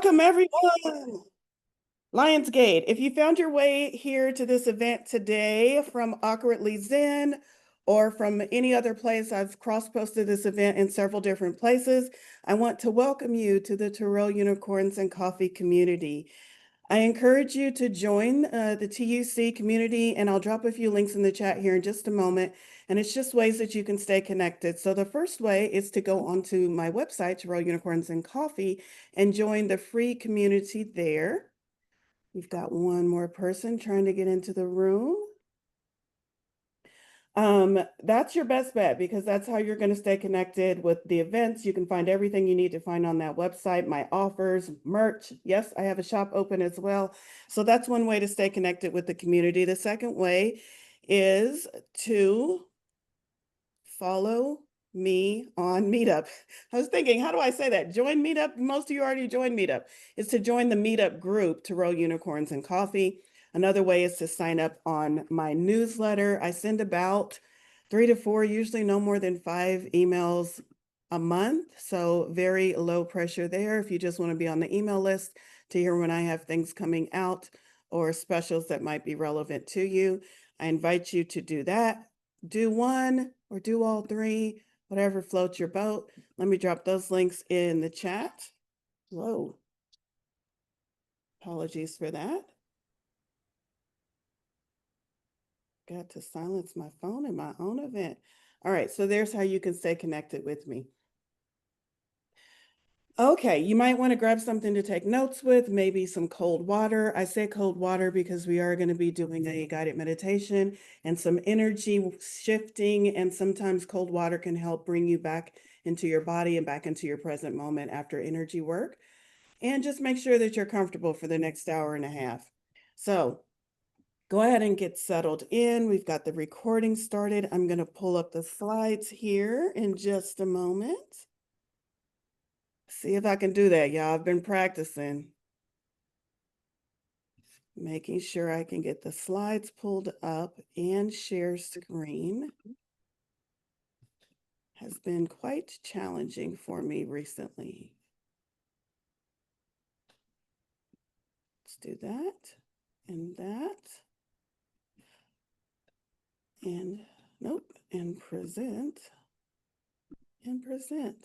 Welcome, everyone. Lionsgate, if you found your way here to this event today from Awkwardly Zen or from any other place, I've cross-posted this event in several different places. I want to welcome you to the Tarot Unicorns and Coffee community. I encourage you to join the TUC community, and I'll drop a few links in the chat here in just a moment. And it's just ways that you can stay connected. So the first way is to go onto my website, Tarot Unicorns and Coffee, and join the free community there. We've got one more person trying to get into the room. That's your best bet because that's how you're going to stay connected with the events. You can find everything you need to find on that website, my offers, merch. Yes, I have a shop open as well. So that's one way to stay connected with the community. The second way is to follow me on Meetup. I was thinking, how do I say that? Join Meetup. Most of you already joined Meetup. Is to join the Meetup group, Tarot Unicorns and Coffee. Another way is to sign up on my newsletter. I send about 3 to 4, usually no more than 5 emails a month. So very low pressure there. If you just want to be on the email list to hear when I have things coming out or specials that might be relevant to you, I invite you to do that. Do one or do all 3, whatever floats your boat. Let me drop those links in the chat. Whoa. Apologies for that. Got to silence my phone in my own event. All right, so there's how you can stay connected with me. Okay, you might want to grab something to take notes with, maybe some cold water. I say cold water because we are going to be doing a guided meditation and some energy shifting, and sometimes cold water can help bring you back into your body and back into your present moment after energy work. And just make sure that you're comfortable for the next hour and a half. So go ahead and get settled in. We've got the recording started. I'm going to pull up the slides here in just a moment. See if I can do that, y'all. I've been practicing. Making sure I can get the slides pulled up and share screen has been quite challenging for me recently. Let's do that and that. And nope, and present and present.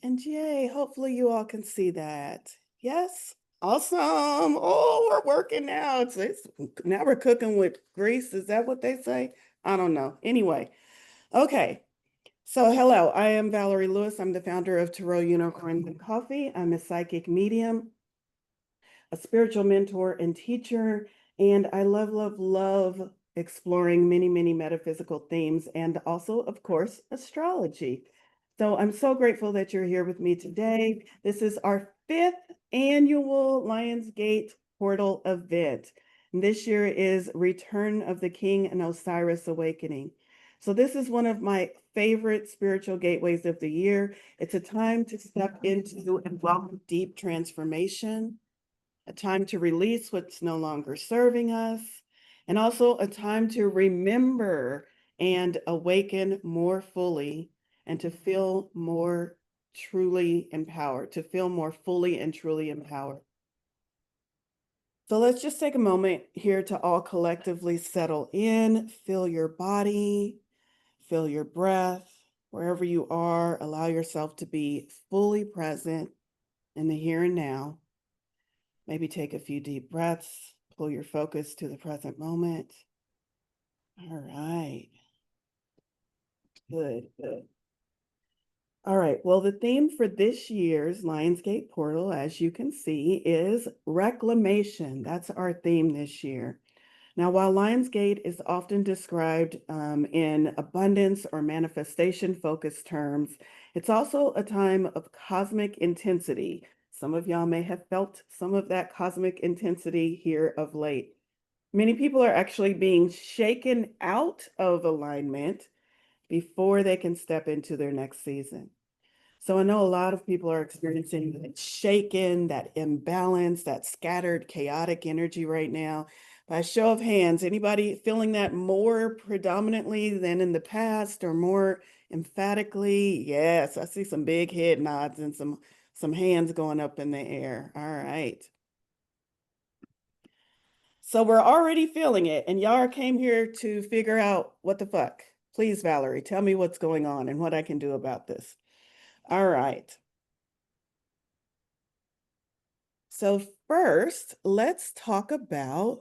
And yay, hopefully you all can see that. Yes, awesome. Oh, we're working now. It's now we're cooking with grease. Is that what they say? I don't know. Anyway, okay. So hello, I am Valorie Lewis. I'm the founder of Tarot Unicorns and Coffee. I'm a psychic medium, a spiritual mentor and teacher, and I love, love, love exploring many, many metaphysical themes and also, of course, astrology. So I'm so grateful that you're here with me today. This is our 5th annual Lionsgate Portal event. And this year is Return of the King and Osiris Awakening. So this is one of my favorite spiritual gateways of the year. It's a time to step into and welcome deep transformation, a time to release what's no longer serving us, and also a time to remember and awaken more fully and to feel more truly empowered, to feel more fully and truly empowered. So let's just take a moment here to all collectively settle in, feel your body, feel your breath, wherever you are, allow yourself to be fully present in the here and now. Maybe take a few deep breaths, pull your focus to the present moment. All right. Good, good. All right, well, the theme for this year's Lionsgate Portal, as you can see, is reclamation. That's our theme this year. Now, while Lionsgate is often described in abundance or manifestation-focused terms, it's also a time of cosmic intensity. Some of y'all may have felt some of that cosmic intensity here of late. Many people are actually being shaken out of alignment before they can step into their next season. So I know a lot of people are experiencing that shaken, that imbalance, that scattered, chaotic energy right now. By show of hands, anybody feeling that more predominantly than in the past or more emphatically? Yes, I see some big head nods and some Some hands going up in the air. All right. So we're already feeling it, and y'all came here to figure out what the fuck. Please, Valorie, tell me what's going on and what I can do about this. All right. So first, let's talk about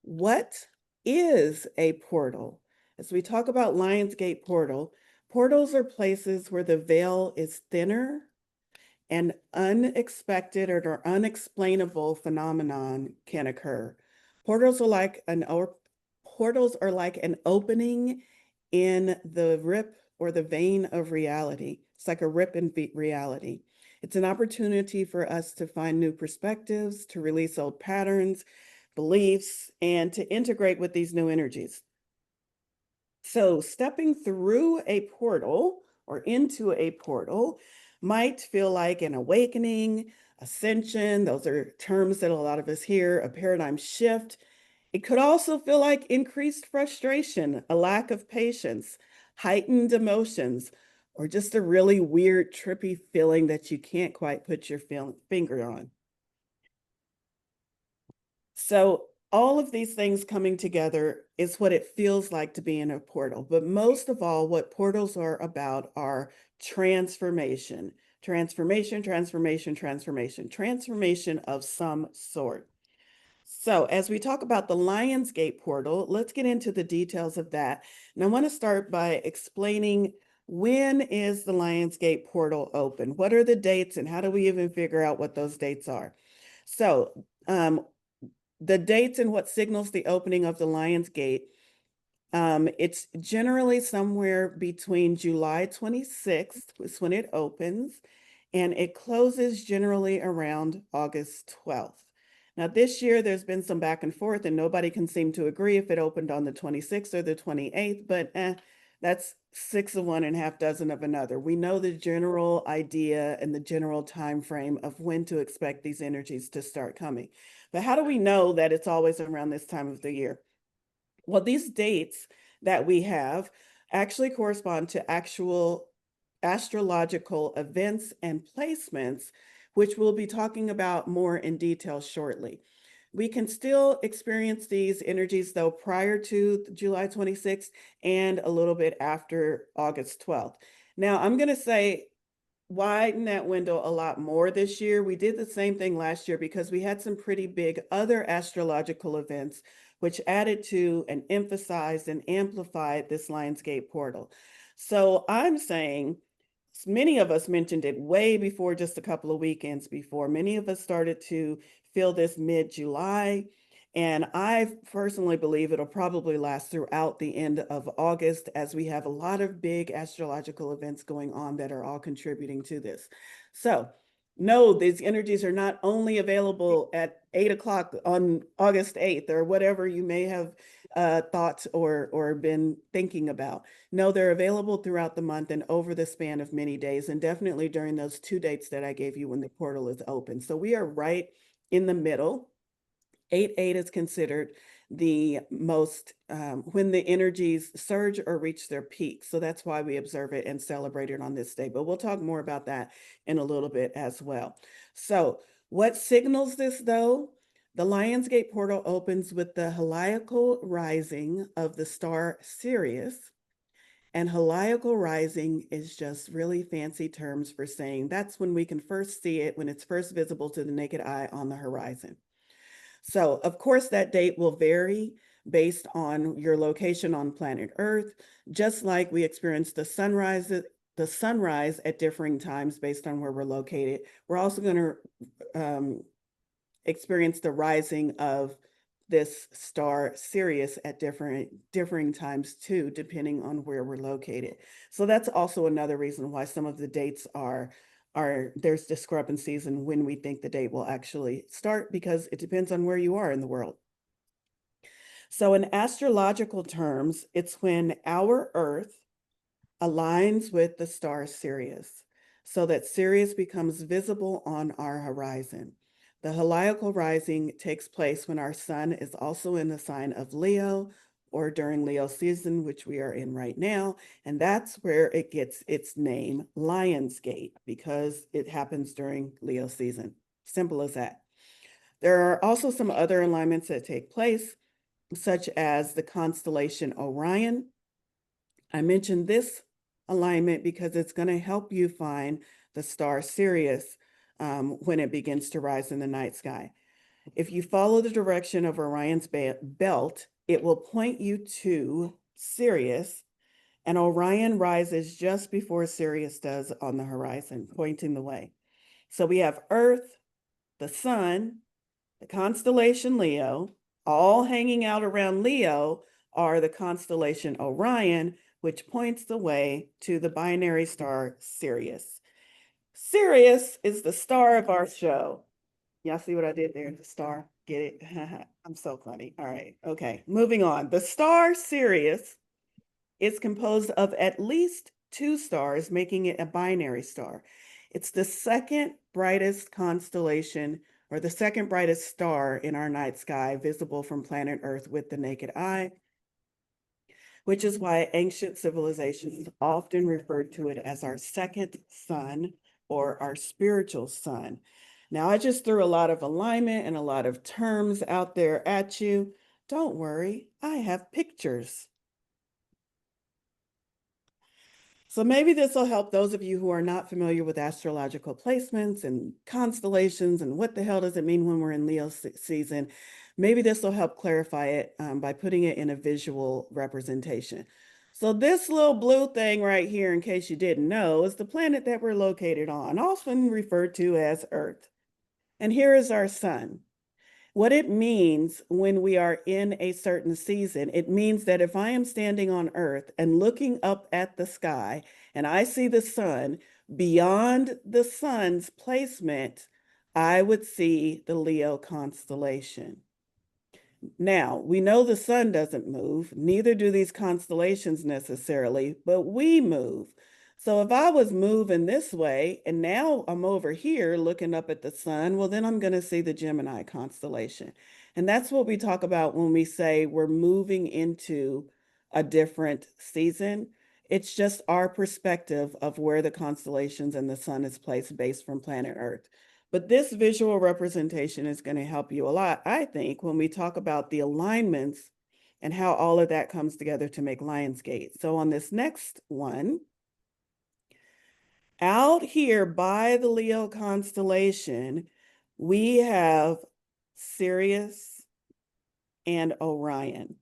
what is a portal. As we talk about Lionsgate portal, portals are places where the veil is thinner and unexpected or unexplainable phenomenon can occur. Portals are like an opening in the rip or the vein of reality. It's like a rip in reality. It's an opportunity for us to find new perspectives, to release old patterns, beliefs, and to integrate with these new energies. So stepping through a portal or into a portal might feel like an awakening, ascension. Those are terms that a lot of us hear, a paradigm shift. It could also feel like increased frustration, a lack of patience, heightened emotions, or just a really weird, trippy feeling that you can't quite put your finger on. So all of these things coming together is what it feels like to be in a portal. But most of all, what portals are about are transformation, transformation, transformation, transformation, transformation of some sort. So as we talk about the Lionsgate portal, let's get into the details of that. And I want to start by explaining, when is the Lionsgate portal open? What are the dates and how do we even figure out what those dates are? So the dates and what signals the opening of the Lionsgate, it's generally somewhere between July 26th is when it opens, and it closes generally around August 12th. Now, this year, there's been some back and forth, and nobody can seem to agree if it opened on the 26th or the 28th, but that's 6 of one and half dozen of another. We know the general idea and the general time frame of when to expect these energies to start coming. But how do we know that it's always around this time of the year? Well, these dates that we have actually correspond to actual astrological events and placements, which we'll be talking about more in detail shortly. We can still experience these energies, though, prior to July 26th and a little bit after August 12th. Now, I'm going to say widen that window a lot more this year. We did the same thing last year because we had some pretty big other astrological events which added to and emphasized and amplified this Lionsgate portal. So I'm saying, many of us mentioned it way before, just a couple of weekends before. Many of us started to feel this mid-July. And I personally believe it'll probably last throughout the end of August, as we have a lot of big astrological events going on that are all contributing to this. So no, these energies are not only available at 8 o'clock on August 8th or whatever you may have thought or been thinking about. No, they're available throughout the month and over the span of many days, and definitely during those 2 dates that I gave you when the portal is open. So we are right in the middle. 8/8 is considered the most, when the energies surge or reach their peak. So that's why we observe it and celebrate it on this day. But we'll talk more about that in a little bit as well. So what signals this, though? The Lionsgate portal opens with the heliacal rising of the star Sirius. And heliacal rising is just really fancy terms for saying that's when we can first see it, when it's first visible to the naked eye on the horizon. So, of course, that date will vary based on your location on planet Earth, just like we experience the sunrise at differing times based on where we're located. We're also going to experience the rising of this star Sirius at differing times too, depending on where we're located. So that's also another reason why some of the dates are there's discrepancies in when we think the date will actually start, because it depends on where you are in the world. So in astrological terms, it's when our Earth aligns with the star Sirius, so that Sirius becomes visible on our horizon. The heliacal rising takes place when our sun is also in the sign of Leo, or during Leo season, which we are in right now. And that's where it gets its name, Lionsgate, because it happens during Leo season. Simple as that. There are also some other alignments that take place, such as the constellation Orion. I mentioned this alignment because it's going to help you find the star Sirius when it begins to rise in the night sky. If you follow the direction of Orion's belt, it will point you to Sirius, and Orion rises just before Sirius does on the horizon, pointing the way. So we have Earth, the Sun, the constellation Leo, all hanging out around Leo are the constellation Orion, which points the way to the binary star Sirius. Sirius is the star of our show. Y'all see what I did there? The star, get it? I'm so funny. All right, okay, moving on. The star Sirius is composed of at least 2 stars, making it a binary star. It's the second brightest constellation, or the second brightest star in our night sky, visible from planet Earth with the naked eye, which is why ancient civilizations often referred to it as our second sun or our spiritual sun. Now, I just threw a lot of alignment and a lot of terms out there at you. Don't worry, I have pictures. So maybe this will help those of you who are not familiar with astrological placements and constellations and what the hell does it mean when we're in Leo season. Maybe this will help clarify it by putting it in a visual representation. So this little blue thing right here, in case you didn't know, is the planet that we're located on, often referred to as Earth. And here is our sun. What it means when we are in a certain season, it means that if I am standing on Earth and looking up at the sky and I see the sun, beyond the sun's placement, I would see the Leo constellation. Now, we know the sun doesn't move, neither do these constellations necessarily, but we move. So if I was moving this way and now I'm over here looking up at the sun, well, then I'm going to see the Gemini constellation. And that's what we talk about when we say we're moving into a different season. It's just our perspective of where the constellations and the sun is placed based from planet Earth. But this visual representation is going to help you a lot, I think, when we talk about the alignments and how all of that comes together to make Lionsgate. So on this next one, out here by the Leo constellation, we have Sirius and Orion,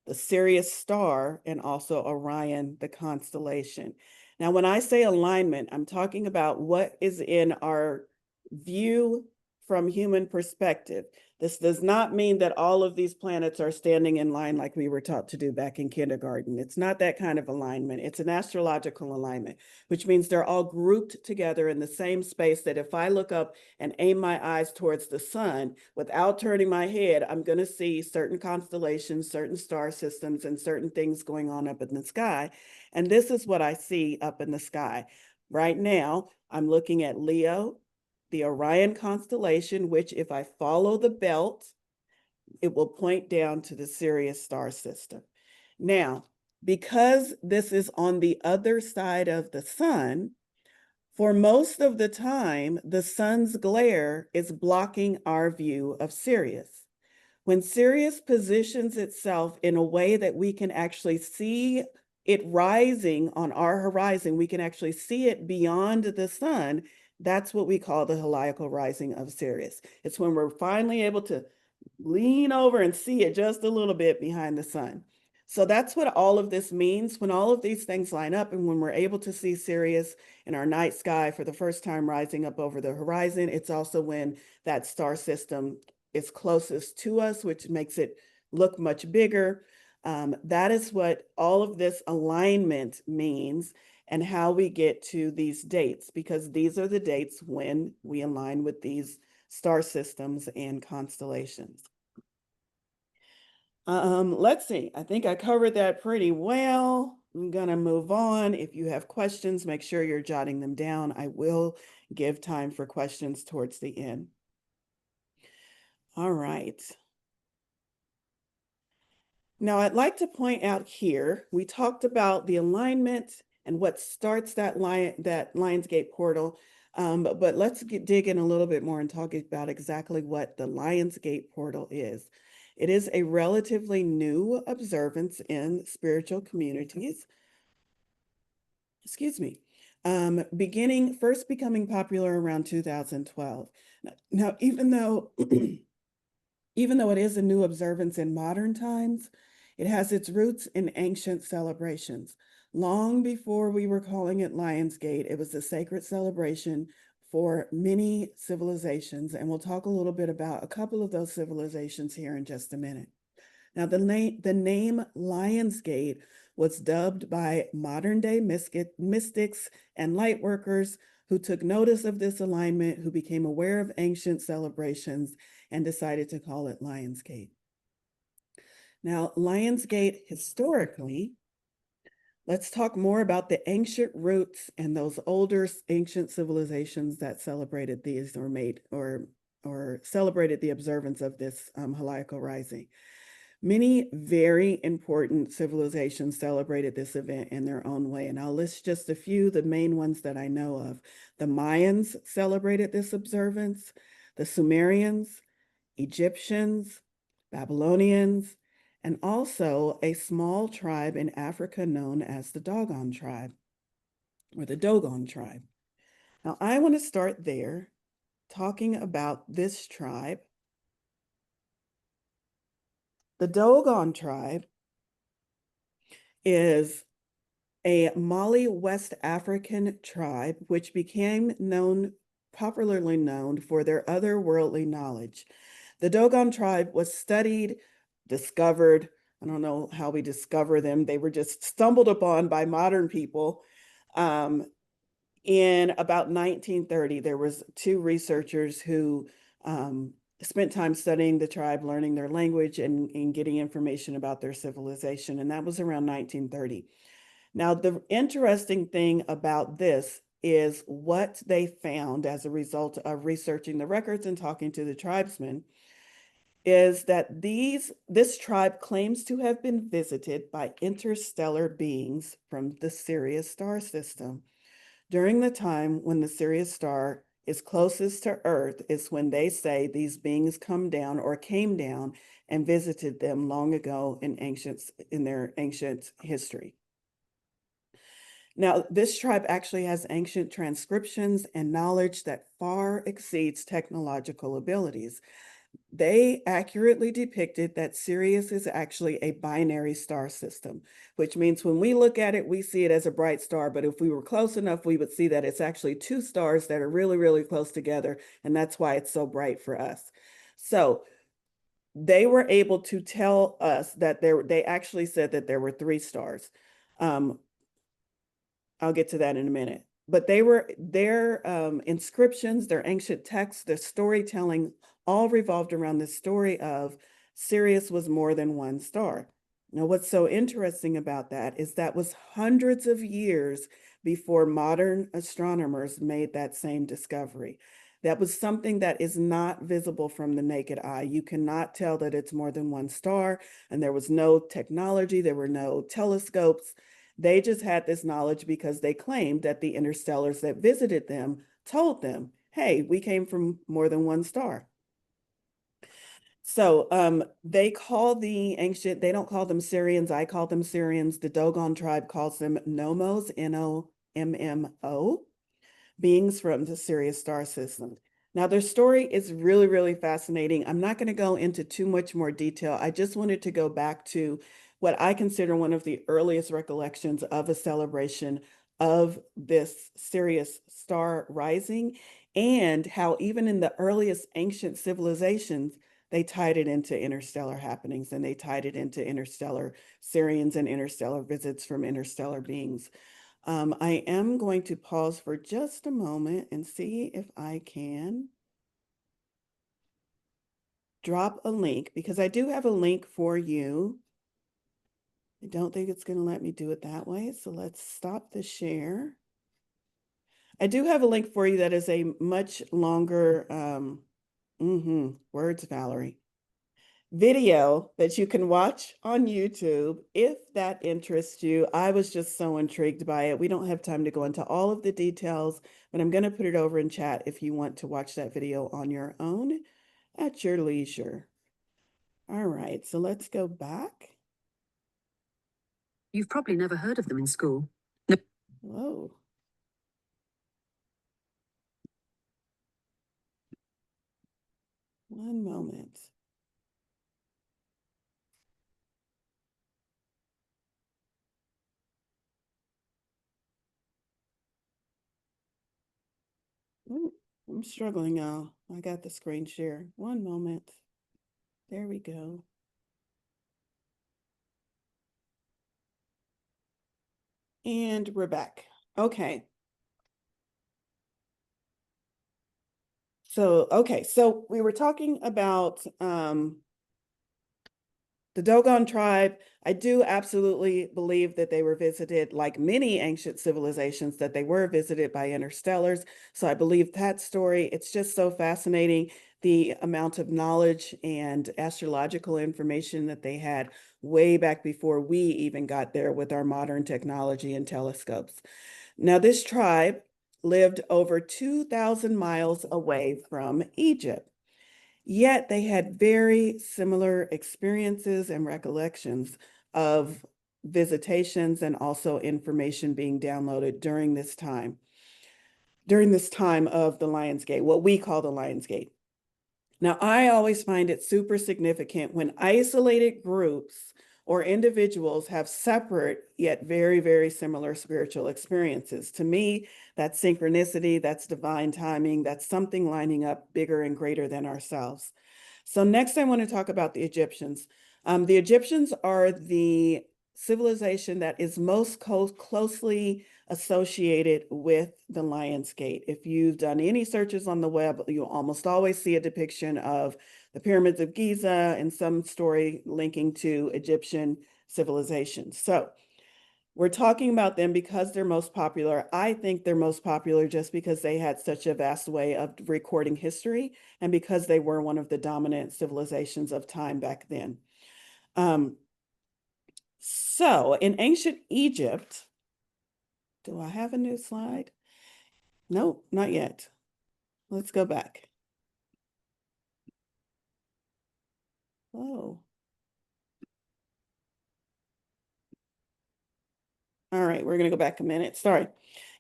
the Sirius star, and also Orion, the constellation. Now, when I say alignment, I'm talking about what is in our view from human perspective. This does not mean that all of these planets are standing in line like we were taught to do back in kindergarten. It's not that kind of alignment. It's an astrological alignment, which means they're all grouped together in the same space that if I look up and aim my eyes towards the sun without turning my head, I'm going to see certain constellations, certain star systems, and certain things going on up in the sky. And this is what I see up in the sky. Right now, I'm looking at Leo, the Orion constellation, which if I follow the belt, it will point down to the Sirius star system. Now, because this is on the other side of the sun, for most of the time, the sun's glare is blocking our view of Sirius. When Sirius positions itself in a way that we can actually see it rising on our horizon, we can actually see it beyond the sun. That's what we call the heliacal rising of Sirius. It's when we're finally able to lean over and see it just a little bit behind the sun. So that's what all of this means. When all of these things line up and when we're able to see Sirius in our night sky for the first time rising up over the horizon, it's also when that star system is closest to us, which makes it look much bigger. That is what all of this alignment means and how we get to these dates, because these are the dates when we align with these star systems and constellations. Let's see. I think I covered that pretty well. I'm going to move on. If you have questions, make sure you're jotting them down. I will give time for questions towards the end. All right. Now, I'd like to point out here, we talked about the alignment and what starts that Lionsgate portal, but let's dig in a little bit more and talk about exactly what the Lionsgate portal is. It is a relatively new observance in spiritual communities. Excuse me. First becoming popular around 2012. Now, even though Even though it is a new observance in modern times, it has its roots in ancient celebrations. Long before we were calling it Lionsgate, it was a sacred celebration for many civilizations, and we'll talk a little bit about a couple of those civilizations here in just a minute. Now, the name Lionsgate was dubbed by modern-day mystics and light workers who took notice of this alignment, who became aware of ancient celebrations, and decided to call it Lionsgate. Now, Lionsgate historically, let's talk more about the ancient roots and those older ancient civilizations that celebrated these or celebrated the observance of this Heliacal rising. Many very important civilizations celebrated this event in their own way, and I'll list just a few, the main ones that I know of. The Mayans celebrated this observance, the Sumerians, Egyptians, Babylonians, and also a small tribe in Africa known as the Dogon tribe, or the Dogon tribe. Now, I want to start there, talking about this tribe. The Dogon tribe is a Mali West African tribe, which became popularly known for their otherworldly knowledge. The Dogon tribe was studied, discovered. I don't know how we discover them. They were just stumbled upon by modern people. In about 1930, there was two researchers who spent time studying the tribe, learning their language, and getting information about their civilization. And that was around 1930. Now, the interesting thing about this is what they found as a result of researching the records and talking to the tribesmen is that this tribe claims to have been visited by interstellar beings from the Sirius star system. During the time when the Sirius star is closest to Earth is when they say these beings come down or came down and visited them long ago in their ancient history. Now, this tribe actually has ancient transcriptions and knowledge that far exceeds technological abilities. They accurately depicted that Sirius is actually a binary star system, which means when we look at it, we see it as a bright star. But if we were close enough, we would see that it's actually two stars that are really, really close together. And that's why it's so bright for us. So they were able to tell us that they actually said that there were three stars. I'll get to that in a minute. But their inscriptions, their ancient texts, their storytelling all revolved around the story of Sirius was more than one star. Now, what's so interesting about that is that was hundreds of years before modern astronomers made that same discovery. That was something that is not visible from the naked eye. You cannot tell that it's more than one star, and there was no technology, there were no telescopes. They just had this knowledge because they claimed that the interstellars that visited them told them, hey, we came from more than one star. So they don't call them Syrians. I call them Syrians. The Dogon tribe calls them Nomos, Nommo, beings from the Sirius star system. Now, their story is really, really fascinating. I'm not going to go into too much more detail. I just wanted to go back to what I consider one of the earliest recollections of a celebration of this Sirius star rising, and how even in the earliest ancient civilizations, they tied it into interstellar happenings, and they tied it into interstellar Sirians and interstellar visits from interstellar beings. I am going to pause for just a moment and see if I can drop a link, because I do have a link for you. I don't think it's going to let me do it that way, so let's stop the share. I do have a link for you that is a much longer, words, Valorie. video that you can watch on YouTube if that interests you. I was just so intrigued by it. We don't have time to go into all of the details, but I'm going to put it over in chat if you want to watch that video on your own at your leisure. All right, so let's go back. You've probably never heard of them in school. Whoa. One moment. Ooh, I'm struggling, y'all. I got the screen share. One moment. There we go. And we're back. Okay. So we were talking about the Dogon tribe. I do absolutely believe that they were visited, like many ancient civilizations, that they were visited by interstellars. So I believe that story. It's just so fascinating, the amount of knowledge and astrological information that they had way back before we even got there with our modern technology and telescopes. Now, this tribe lived over 2,000 miles away from Egypt. Yet they had very similar experiences and recollections of visitations and also information being downloaded during this time of the Lion's Gate, what we call the Lion's Gate. Now, I always find it super significant when isolated groups or individuals have separate yet very, very similar spiritual experiences. To me, that's synchronicity, that's divine timing, that's something lining up bigger and greater than ourselves. So next, I want to talk about the Egyptians. The Egyptians are the civilization that is most closely associated with the Lion's Gate. If you've done any searches on the web, you'll almost always see a depiction of the pyramids of Giza and some story linking to Egyptian civilization. So we're talking about them because they're most popular. I think they're most popular just because they had such a vast way of recording history and because they were one of the dominant civilizations of time back then. So in ancient Egypt, do I have a new slide? Nope, not yet. Let's go back. Oh. All right, we're going to go back a minute. Sorry.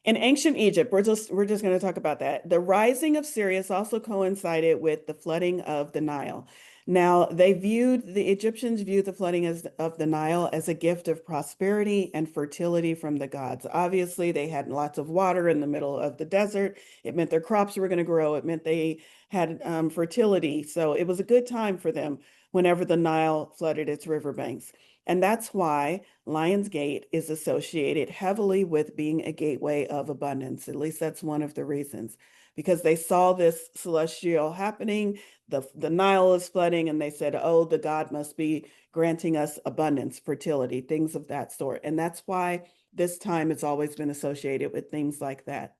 In ancient Egypt, we're just going to talk about that. The rising of Sirius also coincided with the flooding of the Nile. Now, the Egyptians viewed the flooding of the Nile as a gift of prosperity and fertility from the gods. Obviously, they had lots of water in the middle of the desert. It meant their crops were going to grow. It meant they had fertility. So it was a good time for them whenever the Nile flooded its riverbanks. And that's why Lion's Gate is associated heavily with being a gateway of abundance. At least that's one of the reasons, because they saw this celestial happening. The Nile is flooding, and they said, oh, the God must be granting us abundance, fertility, things of that sort. And that's why this time has always been associated with things like that.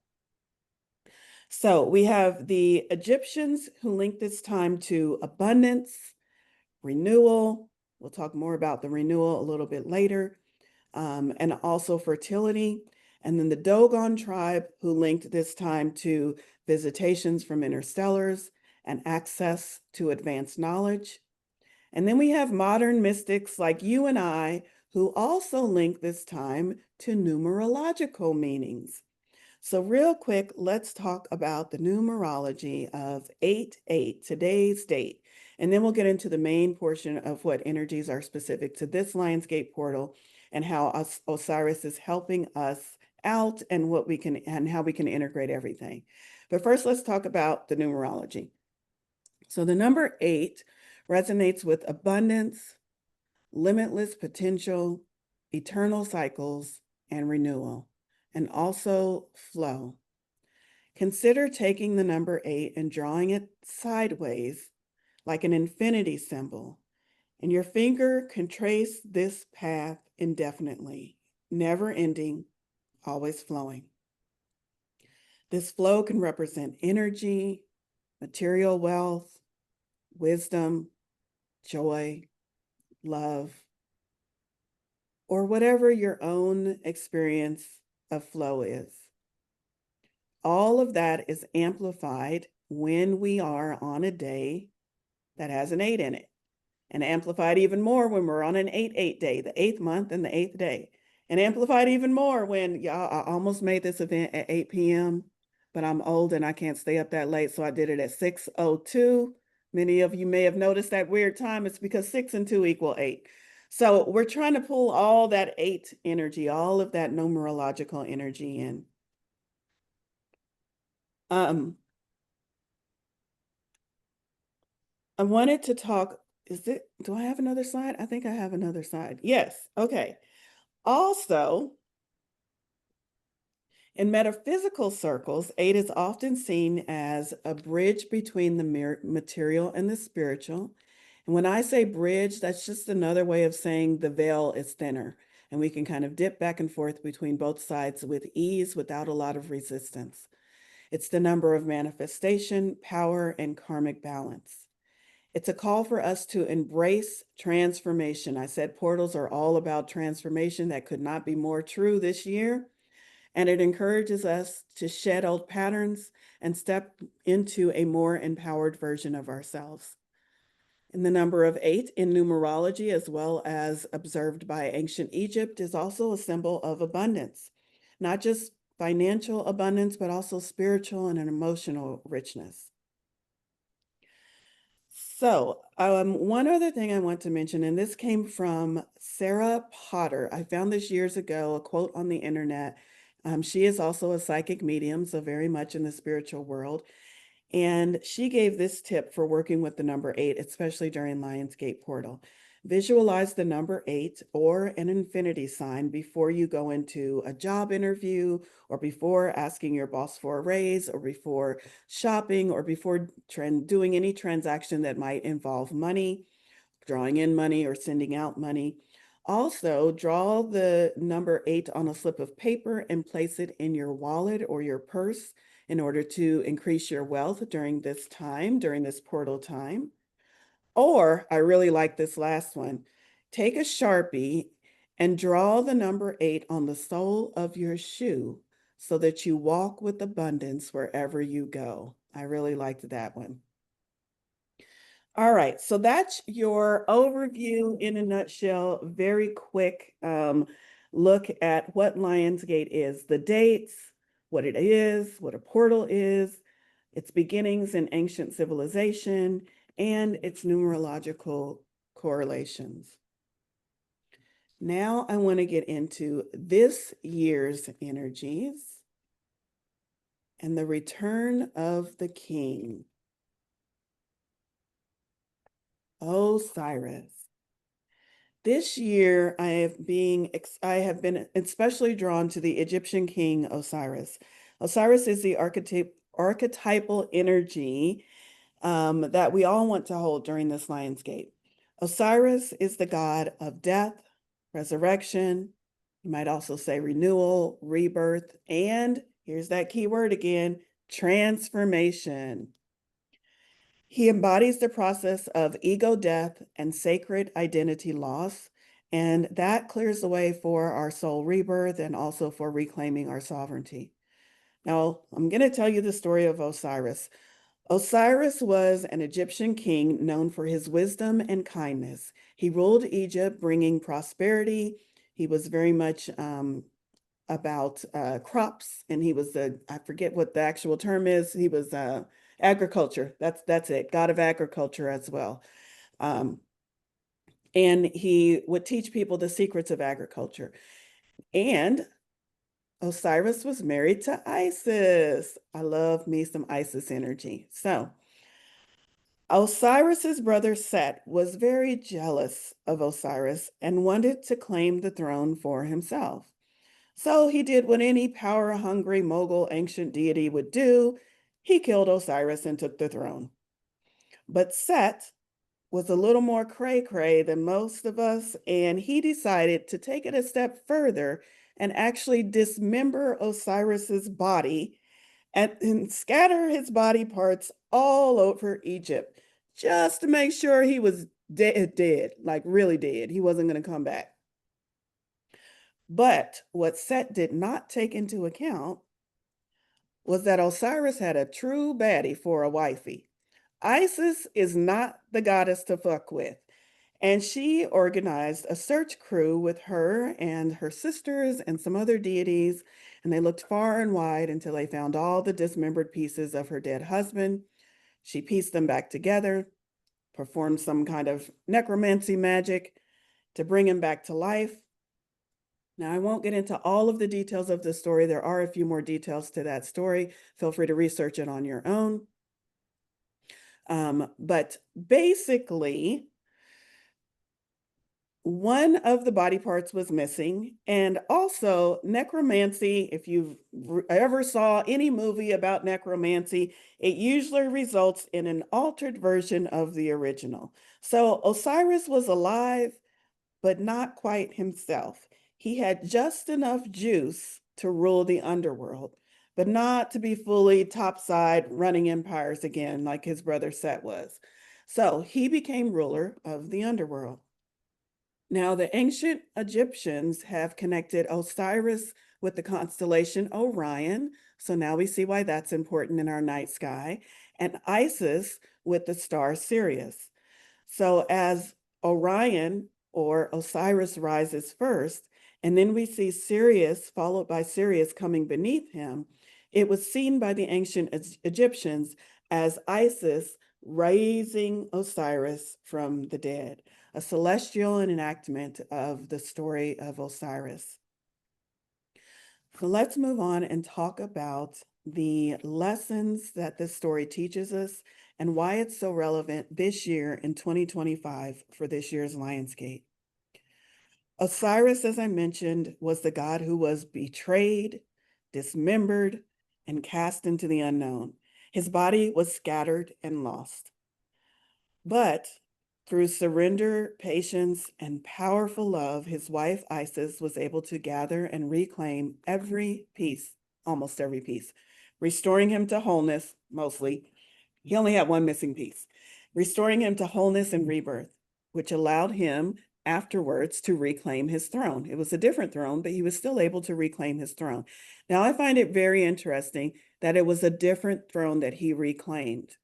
So we have the Egyptians who link this time to abundance, renewal. We'll talk more about the renewal a little bit later, and also fertility. And then the Dogon tribe, who linked this time to visitations from interstellars and access to advanced knowledge. And then we have modern mystics like you and I, who also link this time to numerological meanings. So real quick, let's talk about the numerology of 8/8, today's date. And then we'll get into the main portion of what energies are specific to this Lion's Gate portal and how Osiris is helping us out and how we can integrate everything. But first, let's talk about the numerology. So the number 8 resonates with abundance, limitless potential, eternal cycles, and renewal, and also flow. Consider taking the number 8 and drawing it sideways like an infinity symbol, and your finger can trace this path indefinitely, never ending, always flowing. This flow can represent energy, material wealth, wisdom, joy, love, or whatever your own experience of flow is. All of that is amplified when we are on a day that has an 8 in it, and amplified even more when we're on an 8-8 day, the 8th month and the 8th day, and amplified even more when, y'all, I almost made this event at 8 p.m., but I'm old and I can't stay up that late, so I did it at 6:02. Many of you may have noticed that weird time. It's because 6 and 2 equal 8. So we're trying to pull all that 8 energy, all of that numerological energy in. I wanted to talk, do I have another slide? I think I have another slide. Yes, okay. Also, in metaphysical circles, 8 is often seen as a bridge between the material and the spiritual. And when I say bridge, that's just another way of saying the veil is thinner, and we can kind of dip back and forth between both sides with ease without a lot of resistance. It's the number of manifestation, power, and karmic balance. It's a call for us to embrace transformation. I said portals are all about transformation. That could not be more true this year. And it encourages us to shed old patterns and step into a more empowered version of ourselves. And the number of 8 in numerology, as well as observed by ancient Egypt, is also a symbol of abundance, not just financial abundance, but also spiritual and an emotional richness. So, one other thing I want to mention, and this came from Sarah Potter. I found this years ago, a quote on the internet. She is also a psychic medium, so very much in the spiritual world. And she gave this tip for working with the number 8, especially during Lionsgate Portal. Visualize the number 8 or an infinity sign before you go into a job interview, or before asking your boss for a raise, or before shopping, or before doing any transaction that might involve money, drawing in money or sending out money. Also, draw the number 8 on a slip of paper and place it in your wallet or your purse in order to increase your wealth during this time, during this portal time. Or, I really like this last one. Take a Sharpie and draw the number 8 on the sole of your shoe so that you walk with abundance wherever you go. I really liked that one. All right, so that's your overview in a nutshell. Very quick look at what Lionsgate is, the dates, what it is, what a portal is, its beginnings in ancient civilization, and its numerological correlations. Now I want to get into this year's energies and the return of the king, Osiris. This year, I have been especially drawn to the Egyptian king Osiris. Osiris is the archetypal energy that we all want to hold during this Lionsgate. Osiris is the god of death, resurrection. You might also say renewal, rebirth, and here's that key word again, transformation. He embodies the process of ego death and sacred identity loss, and that clears the way for our soul rebirth and also for reclaiming our sovereignty. Now, I'm going to tell you the story of Osiris. Osiris was an Egyptian king known for his wisdom and kindness. He ruled Egypt, bringing prosperity. He was very much about crops, and he was I forget what the actual term is. He was agriculture. That's it. God of agriculture as well. And he would teach people the secrets of agriculture. And Osiris was married to Isis. I love me some Isis energy. So Osiris's brother Set was very jealous of Osiris and wanted to claim the throne for himself. So he did what any power-hungry Mogul ancient deity would do. He killed Osiris and took the throne. But Set was a little more cray-cray than most of us, and he decided to take it a step further and actually dismember Osiris's body and scatter his body parts all over Egypt, just to make sure he was dead, like really dead. He wasn't going to come back. But what Set did not take into account was that Osiris had a true baddie for a wifey. Isis is not the goddess to fuck with. And she organized a search crew with her and her sisters and some other deities. And they looked far and wide until they found all the dismembered pieces of her dead husband. She pieced them back together, performed some kind of necromancy magic to bring him back to life. Now, I won't get into all of the details of the story. There are a few more details to that story. Feel free to research it on your own. But basically, one of the body parts was missing. And also necromancy, if you've ever saw any movie about necromancy, it usually results in an altered version of the original. So Osiris was alive, but not quite himself. He had just enough juice to rule the underworld, but not to be fully topside running empires again like his brother Set was. So he became ruler of the underworld. Now, the ancient Egyptians have connected Osiris with the constellation Orion. So now we see why that's important in our night sky, and Isis with the star Sirius. So as Orion or Osiris rises first, and then we see Sirius followed by Sirius coming beneath him, it was seen by the ancient Egyptians as Isis raising Osiris from the dead, a celestial enactment of the story of Osiris. So let's move on and talk about the lessons that this story teaches us and why it's so relevant this year in 2025 for this year's Lionsgate. Osiris, as I mentioned, was the god who was betrayed, dismembered, and cast into the unknown. His body was scattered and lost. But through surrender, patience, and powerful love, his wife Isis was able to gather and reclaim every piece, almost every piece, restoring him to wholeness, mostly. He only had one missing piece, restoring him to wholeness and rebirth, which allowed him afterwards to reclaim his throne. It was a different throne, but he was still able to reclaim his throne. Now, I find it very interesting that it was a different throne that he reclaimed.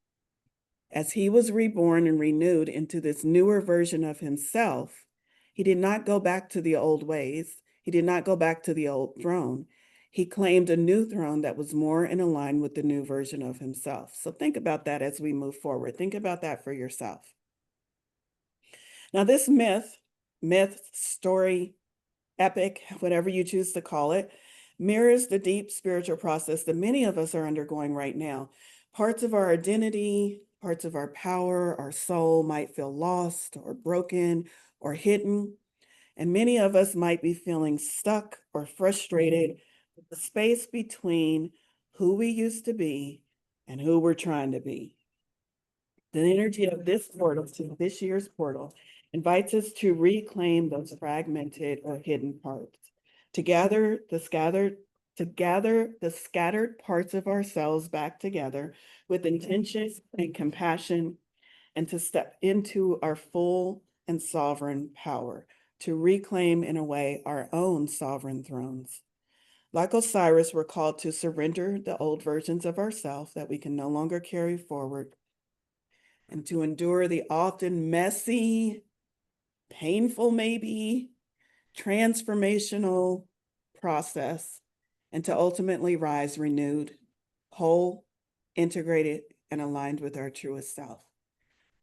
As he was reborn and renewed into this newer version of himself, he did not go back to the old ways. He did not go back to the old throne. He claimed a new throne that was more in line with the new version of himself. So think about that as we move forward. Think about that for yourself. Now, this myth, story, epic, whatever you choose to call it, mirrors the deep spiritual process that many of us are undergoing right now. Parts of our identity, parts of our power, our soul might feel lost or broken or hidden. And many of us might be feeling stuck or frustrated with the space between who we used to be and who we're trying to be. The energy of this portal, this year's portal, invites us to reclaim those fragmented or hidden parts, to gather the scattered parts of ourselves back together with intention and compassion, and to step into our full and sovereign power, to reclaim in a way our own sovereign thrones. Like Osiris, we're called to surrender the old versions of ourselves that we can no longer carry forward, and to endure the often messy, painful, maybe transformational process, and to ultimately rise renewed, whole, integrated, and aligned with our truest self.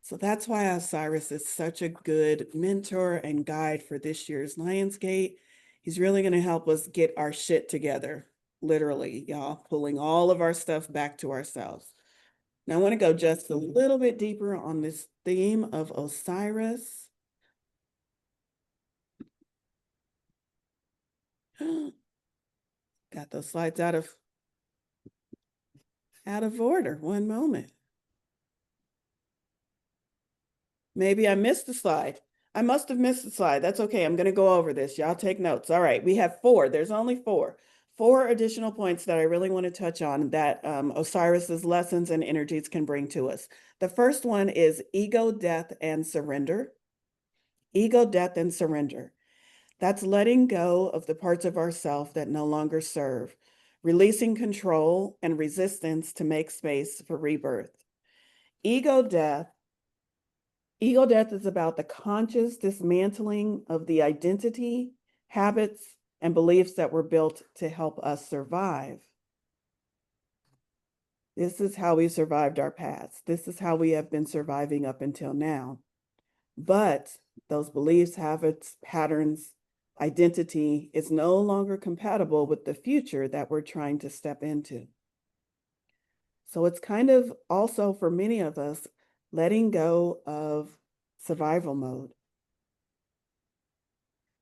So that's why Osiris is such a good mentor and guide for this year's Lionsgate. He's really going to help us get our shit together, literally, y'all, pulling all of our stuff back to ourselves. Now, I want to go just a little bit deeper on this theme of Osiris. Got those slides out of order. One moment. Maybe I missed the slide. I must have missed the slide. That's okay. I'm going to go over this. Y'all take notes. All right. We have 4. There's only 4. 4 additional points that I really want to touch on that Osiris's lessons and energies can bring to us. The first one is ego, death, and surrender. Ego, death, and surrender. That's letting go of the parts of ourself that no longer serve, releasing control and resistance to make space for rebirth. Ego death. Ego death is about the conscious dismantling of the identity, habits, and beliefs that were built to help us survive. This is how we survived our past. This is how we have been surviving up until now. But those beliefs, habits, patterns, identity is no longer compatible with the future that we're trying to step into. So it's kind of also for many of us letting go of survival mode.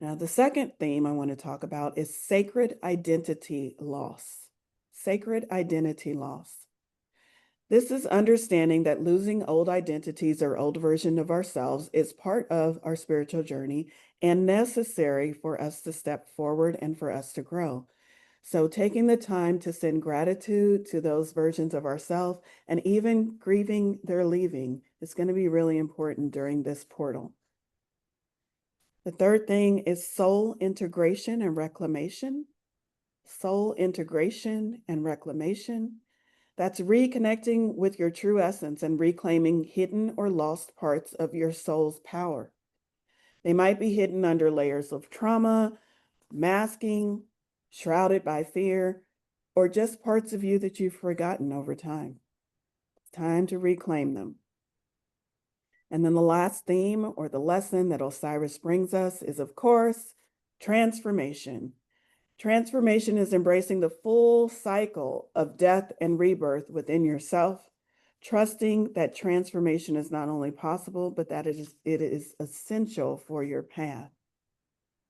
Now, the second theme I want to talk about is sacred identity loss. Sacred identity loss. This is understanding that losing old identities or old version of ourselves is part of our spiritual journey and necessary for us to step forward and for us to grow. So taking the time to send gratitude to those versions of ourselves and even grieving their leaving is going to be really important during this portal. The third thing is soul integration and reclamation. Soul integration and reclamation. That's reconnecting with your true essence and reclaiming hidden or lost parts of your soul's power. They might be hidden under layers of trauma, masking, shrouded by fear, or just parts of you that you've forgotten over time. It's time to reclaim them. And then the last theme or the lesson that Osiris brings us is, of course, transformation. Transformation is embracing the full cycle of death and rebirth within yourself, trusting that transformation is not only possible, but that it is essential for your path.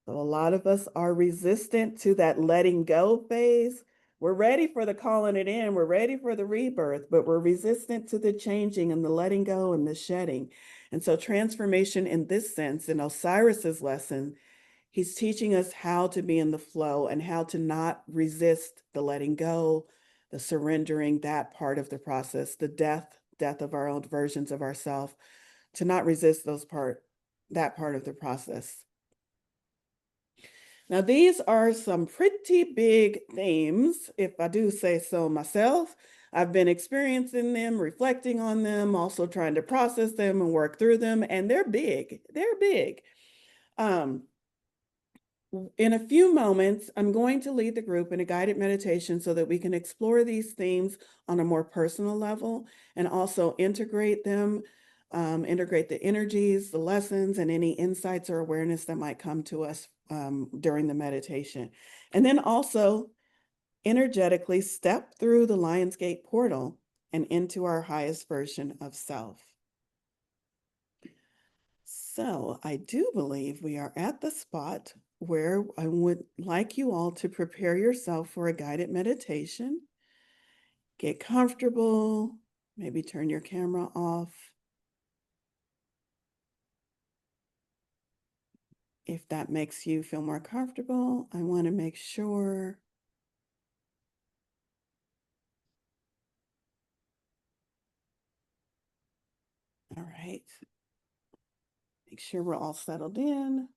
So a lot of us are resistant to that letting go phase. We're ready for the calling it in. We're ready for the rebirth, but we're resistant to the changing and the letting go and the shedding. And so transformation in this sense, in Osiris's lesson, he's teaching us how to be in the flow and how to not resist the letting go, the surrendering, that part of the process, the death of our old versions of ourselves, to not resist that part of the process. Now, these are some pretty big themes, if I do say so myself. I've been experiencing them, reflecting on them, also trying to process them and work through them, and they're big. They're big. In a few moments, I'm going to lead the group in a guided meditation so that we can explore these themes on a more personal level and also integrate them, integrate the energies, the lessons, and any insights or awareness that might come to us during the meditation. And then also energetically step through the Lionsgate portal and into our highest version of self. So I do believe we are at the spot where I would like you all to prepare yourself for a guided meditation. Get comfortable, maybe turn your camera off. If that makes you feel more comfortable, I want to make sure. All right. Make sure we're all settled in.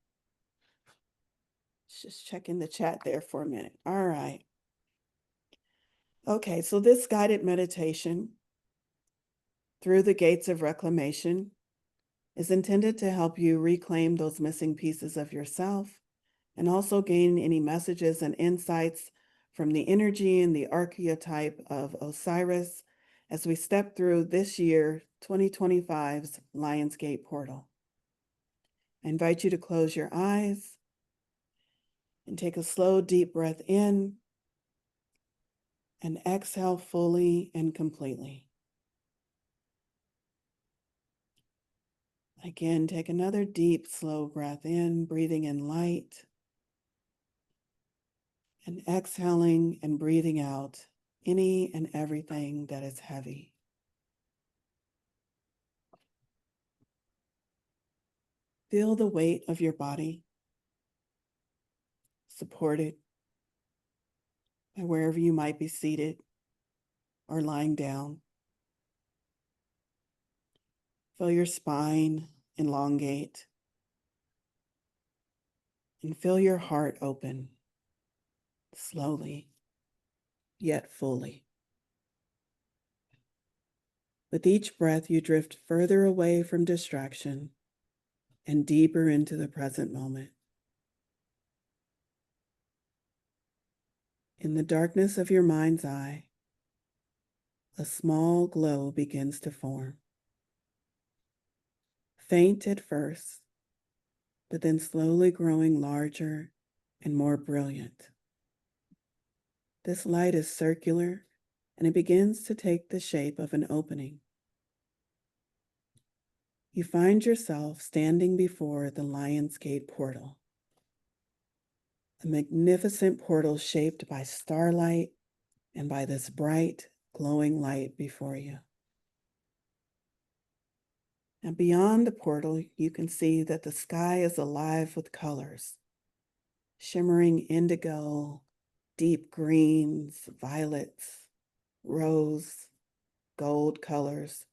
Just checking the chat there for a minute. All right. Okay, so this guided meditation through the gates of reclamation is intended to help you reclaim those missing pieces of yourself and also gain any messages and insights from the energy and the archetype of Osiris as we step through this year, 2025's Lionsgate portal. I invite you to close your eyes and take a slow, deep breath in and exhale fully and completely. Again, take another deep, slow breath in, breathing in light, and exhaling and breathing out any and everything that is heavy. Feel the weight of your body, supported, by wherever you might be seated or lying down. Feel your spine elongate and feel your heart open slowly yet fully. With each breath, you drift further away from distraction and deeper into the present moment. In the darkness of your mind's eye, a small glow begins to form. Faint at first, but then slowly growing larger and more brilliant. This light is circular, and it begins to take the shape of an opening. You find yourself standing before the Lion's Gate portal, a magnificent portal shaped by starlight and by this bright, glowing light before you. And beyond the portal, you can see that the sky is alive with colors, shimmering indigo, deep greens, violets, rose, gold colors,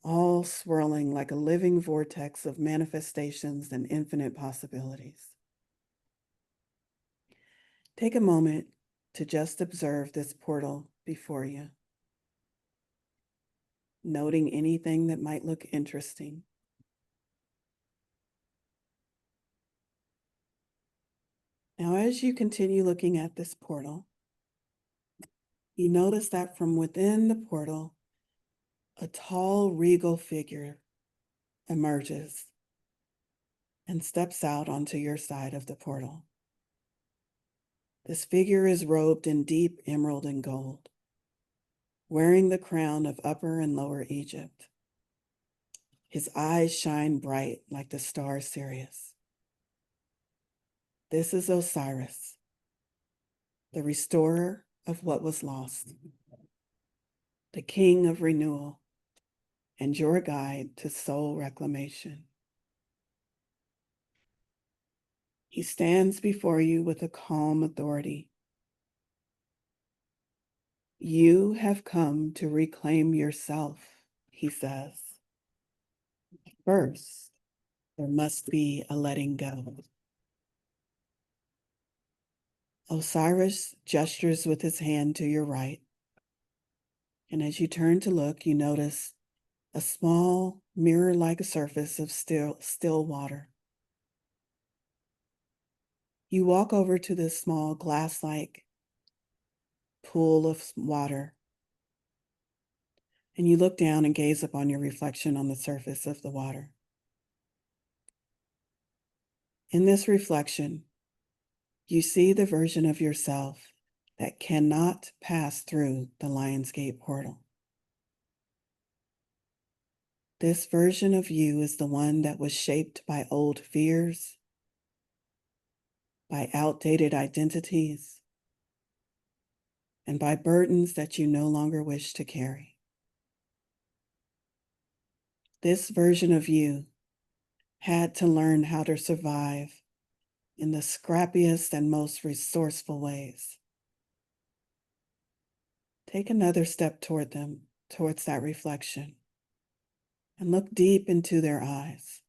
all swirling like a living vortex of manifestations and infinite possibilities. Take a moment to just observe this portal before you, noting anything that might look interesting. Now, as you continue looking at this portal, you notice that from within the portal, a tall, regal figure emerges and steps out onto your side of the portal. This figure is robed in deep emerald and gold, wearing the crown of Upper and Lower Egypt. His eyes shine bright like the star Sirius. This is Osiris, the restorer of what was lost, the king of renewal, and your guide to soul reclamation. He stands before you with a calm authority. You have come to reclaim yourself, he says. First, there must be a letting go. Osiris gestures with his hand to your right, and as you turn to look, you notice a small mirror-like surface of still water. You walk over to this small glass-like pool of water, and you look down and gaze upon your reflection on the surface of the water. In this reflection, you see the version of yourself that cannot pass through the Lion's Gate portal. This version of you is the one that was shaped by old fears, by outdated identities, and by burdens that you no longer wish to carry. This version of you had to learn how to survive in the scrappiest and most resourceful ways. Take another step towards that reflection, and look deep into their eyes.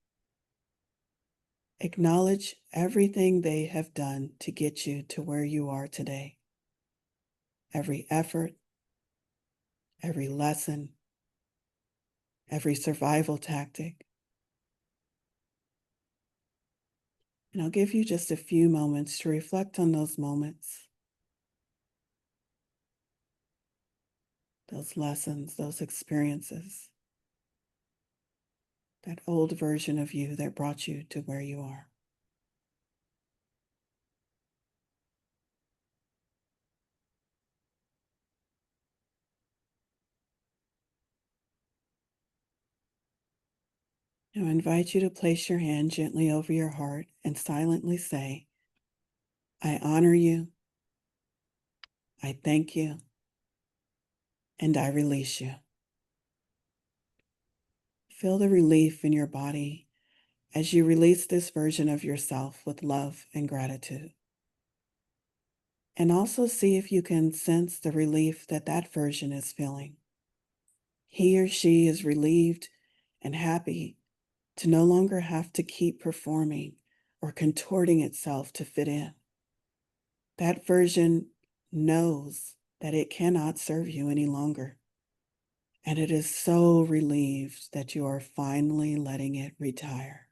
Acknowledge everything they have done to get you to where you are today. Every effort, every lesson, every survival tactic. And I'll give you just a few moments to reflect on those moments, those lessons, those experiences, that old version of you that brought you to where you are. Now I invite you to place your hand gently over your heart and silently say, I honor you, I thank you, and I release you. Feel the relief in your body as you release this version of yourself with love and gratitude. And also see if you can sense the relief that that version is feeling. He or she is relieved and happy to no longer have to keep performing or contorting itself to fit in. That version knows that it cannot serve you any longer. And it is so relieved that you are finally letting it retire.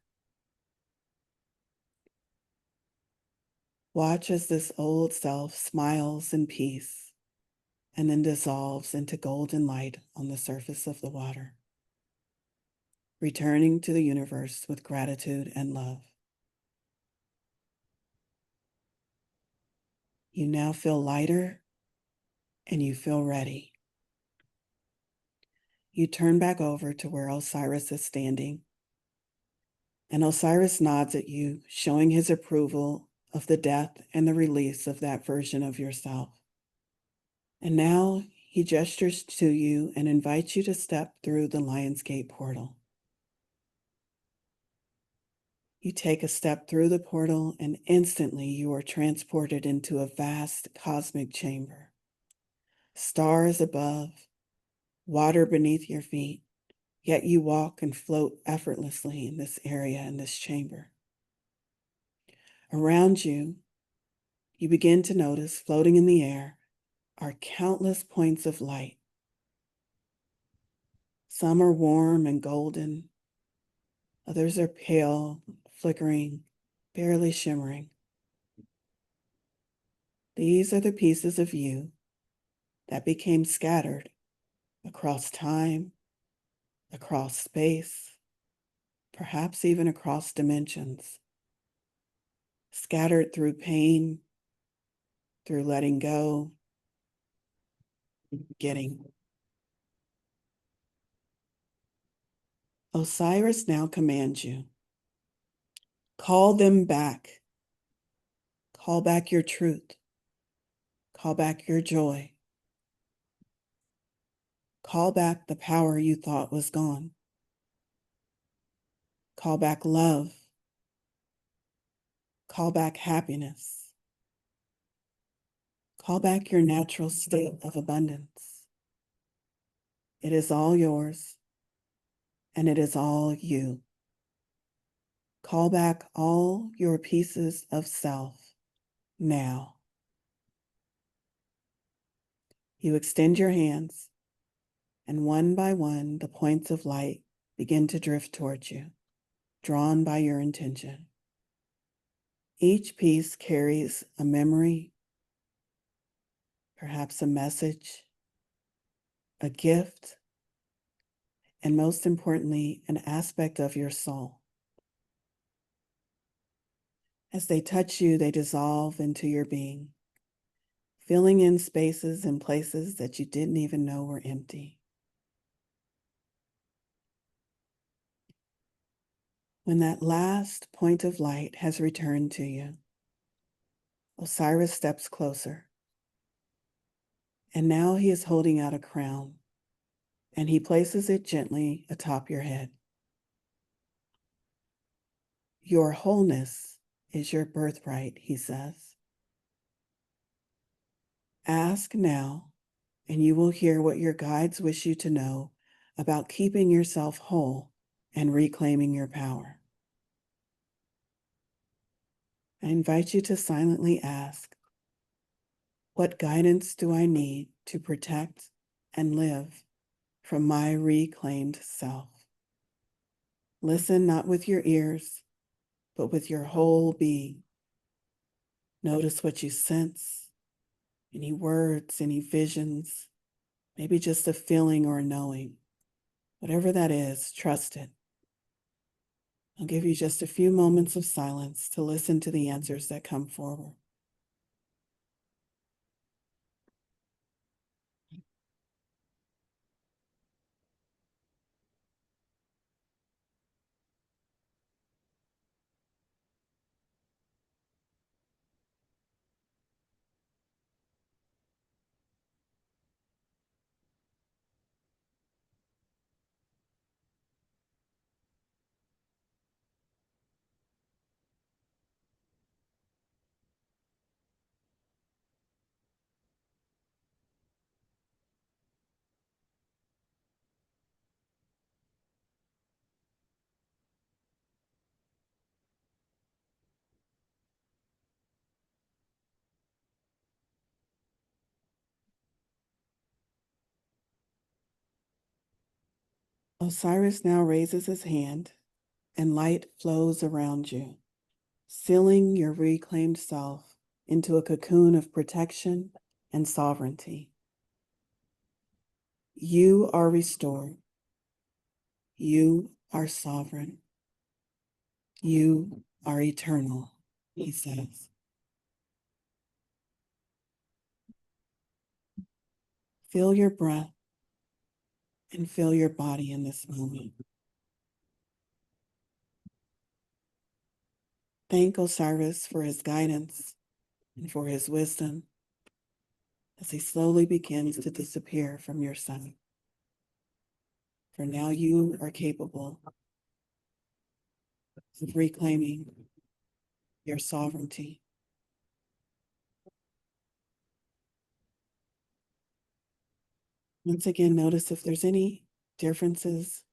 Watch as this old self smiles in peace and then dissolves into golden light on the surface of the water, returning to the universe with gratitude and love. You now feel lighter and you feel ready. You turn back over to where Osiris is standing, and Osiris nods at you, showing his approval of the death and the release of that version of yourself. And now he gestures to you and invites you to step through the Lionsgate portal. You take a step through the portal, and instantly you are transported into a vast cosmic chamber. Stars above, water beneath your feet, yet you walk and float effortlessly in this area, in this chamber. Around you, you begin to notice floating in the air are countless points of light. Some are warm and golden, others are pale, flickering, barely shimmering. These are the pieces of you that became scattered across time, across space, perhaps even across dimensions, scattered through pain, through letting go, getting. Osiris now commands you, call them back. Call back your truth. Call back your joy. Call back the power you thought was gone. Call back love. Call back happiness. Call back your natural state of abundance. It is all yours, and it is all you. Call back all your pieces of self now. You extend your hands, and one by one, the points of light begin to drift towards you, drawn by your intention. Each piece carries a memory, perhaps a message, a gift, and most importantly, an aspect of your soul. As they touch you, they dissolve into your being, filling in spaces and places that you didn't even know were empty. When that last point of light has returned to you, Osiris steps closer. And now he is holding out a crown, and he places it gently atop your head. Your wholeness is your birthright, he says. Ask now, and you will hear what your guides wish you to know about keeping yourself whole and reclaiming your power. I invite you to silently ask, what guidance do I need to protect and live from my reclaimed self? Listen not with your ears, but with your whole being. Notice what you sense, any words, any visions, maybe just a feeling or a knowing. Whatever that is, trust it. I'll give you just a few moments of silence to listen to the answers that come forward. Osiris now raises his hand and light flows around you, sealing your reclaimed self into a cocoon of protection and sovereignty. You are restored. You are sovereign. You are eternal, he says. Feel your breath and feel your body in this moment. Thank Osiris for his guidance and for his wisdom as he slowly begins to disappear from your sight. For now you are capable of reclaiming your sovereignty. Once again, notice if there's any differences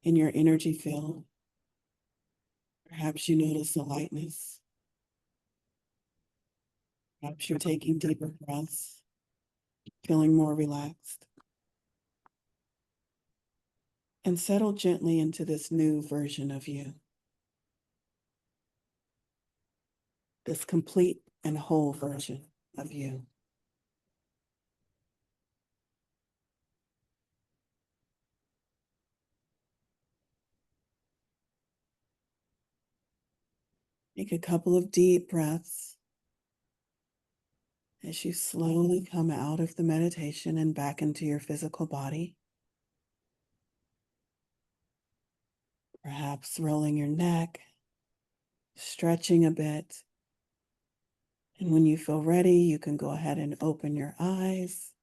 in your energy field. Perhaps you notice a lightness. Perhaps you're taking deeper breaths, feeling more relaxed. And settle gently into this new version of you, this complete and whole version of you. Take a couple of deep breaths as you slowly come out of the meditation and back into your physical body. Perhaps rolling your neck, stretching a bit. And when you feel ready, you can go ahead and open your eyes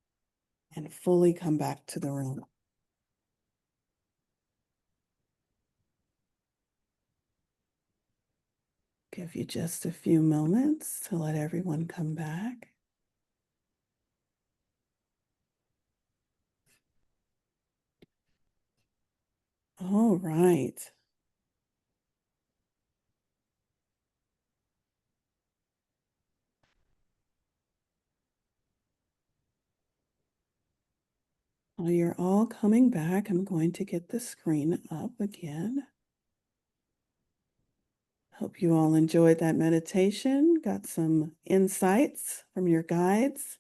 and fully come back to the room. Give you just a few moments to let everyone come back. All right. While you're all coming back, I'm going to get the screen up again. Hope you all enjoyed that meditation, got some insights from your guides.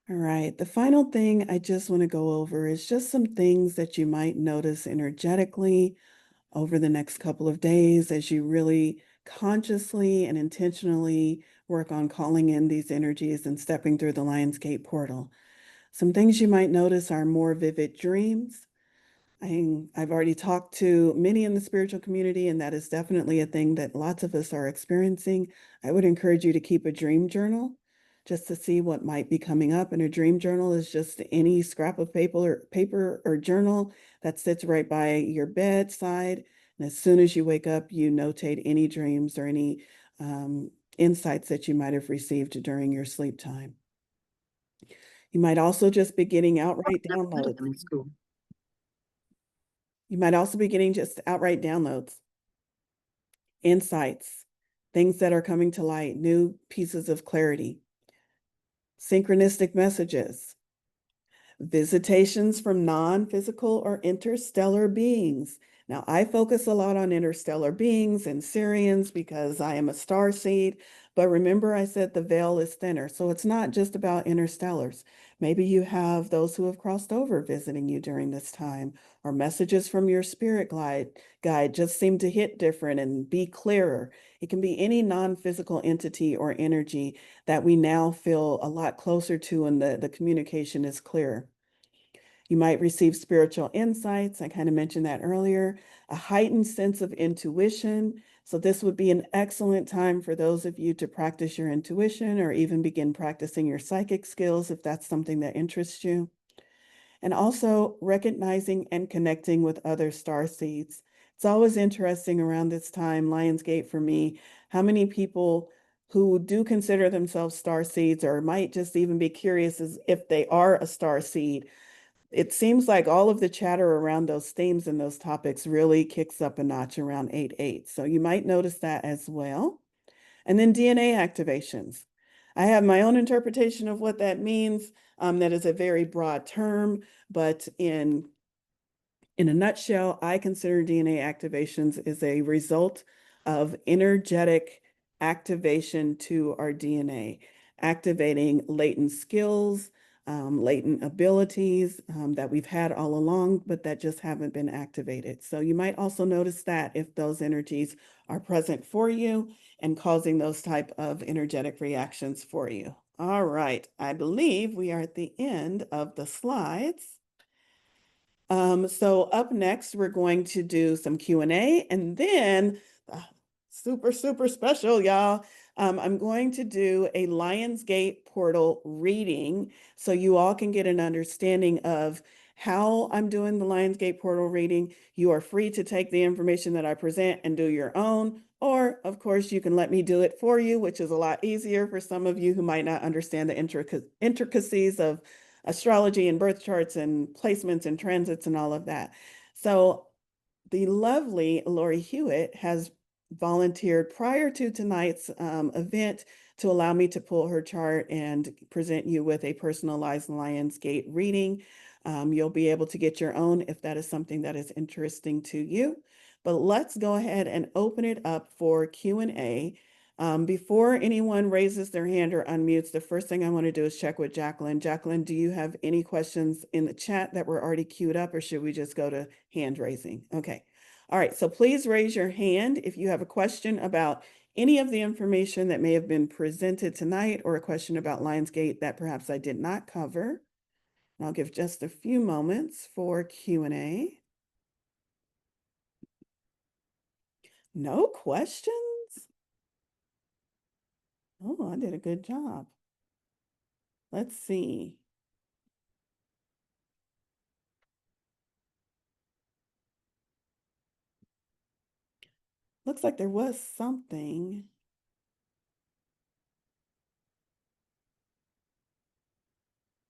All right, the final thing I just want to go over is just some things that you might notice energetically over the next couple of days as you really consciously and intentionally work on calling in these energies and stepping through the Lionsgate portal. Some things you might notice are more vivid dreams. I've already talked to many in the spiritual community, and that is definitely a thing that lots of us are experiencing. I would encourage you to keep a dream journal just to see what might be coming up. And a dream journal is just any scrap of paper or journal that sits right by your bedside. And as soon as you wake up, you notate any dreams or any insights that you might have received during your sleep time. You might also just be getting outright downloads. In school. You might also be getting just outright downloads, insights, things that are coming to light, new pieces of clarity, synchronistic messages, visitations from non-physical or interstellar beings. Now, I focus a lot on interstellar beings and Syrians because I am a star seed, but remember I said the veil is thinner, so it's not just about interstellars. Maybe you have those who have crossed over visiting you during this time, or messages from your spirit guide just seem to hit different and be clearer. It can be any non-physical entity or energy that we now feel a lot closer to and the communication is clear. You might receive spiritual insights. I kind of mentioned that earlier, a heightened sense of intuition. So this would be an excellent time for those of you to practice your intuition or even begin practicing your psychic skills if that's something that interests you. And also recognizing and connecting with other star seeds. It's always interesting around this time, Lionsgate for me, how many people who do consider themselves star seeds or might just even be curious as if they are a star seed. It seems like all of the chatter around those themes and those topics really kicks up a notch around 8/8. So you might notice that as well. And then DNA activations. I have my own interpretation of what that means. That is a very broad term, but in a nutshell, I consider DNA activations is a result of energetic activation to our DNA, activating latent skills, latent abilities that we've had all along, but that just haven't been activated. So you might also notice that if those energies are present for you and causing those type of energetic reactions for you. All right, I believe we are at the end of the slides. So up next, we're going to do some Q&A, and then super, super special, y'all. I'm going to do a Lionsgate portal reading so you all can get an understanding of how I'm doing the Lionsgate portal reading. You are free to take the information that I present and do your own, or of course, you can let me do it for you, which is a lot easier for some of you who might not understand the intricacies of astrology and birth charts and placements and transits and all of that. So the lovely Lori Hewitt has volunteered prior to tonight's event to allow me to pull her chart and present you with a personalized Lionsgate reading. You'll be able to get your own if that is something that is interesting to you. But let's go ahead and open it up for Q&A. Before anyone raises their hand or unmutes, the first thing I want to do is check with Jacqueline. Jacqueline, do you have any questions in the chat that were already queued up, or should we just go to hand raising? Okay. All right. So please raise your hand if you have a question about any of the information that may have been presented tonight, or a question about Lionsgate that perhaps I did not cover. And I'll give just a few moments for Q&A. No questions? Oh, I did a good job. Let's see. Looks like there was something.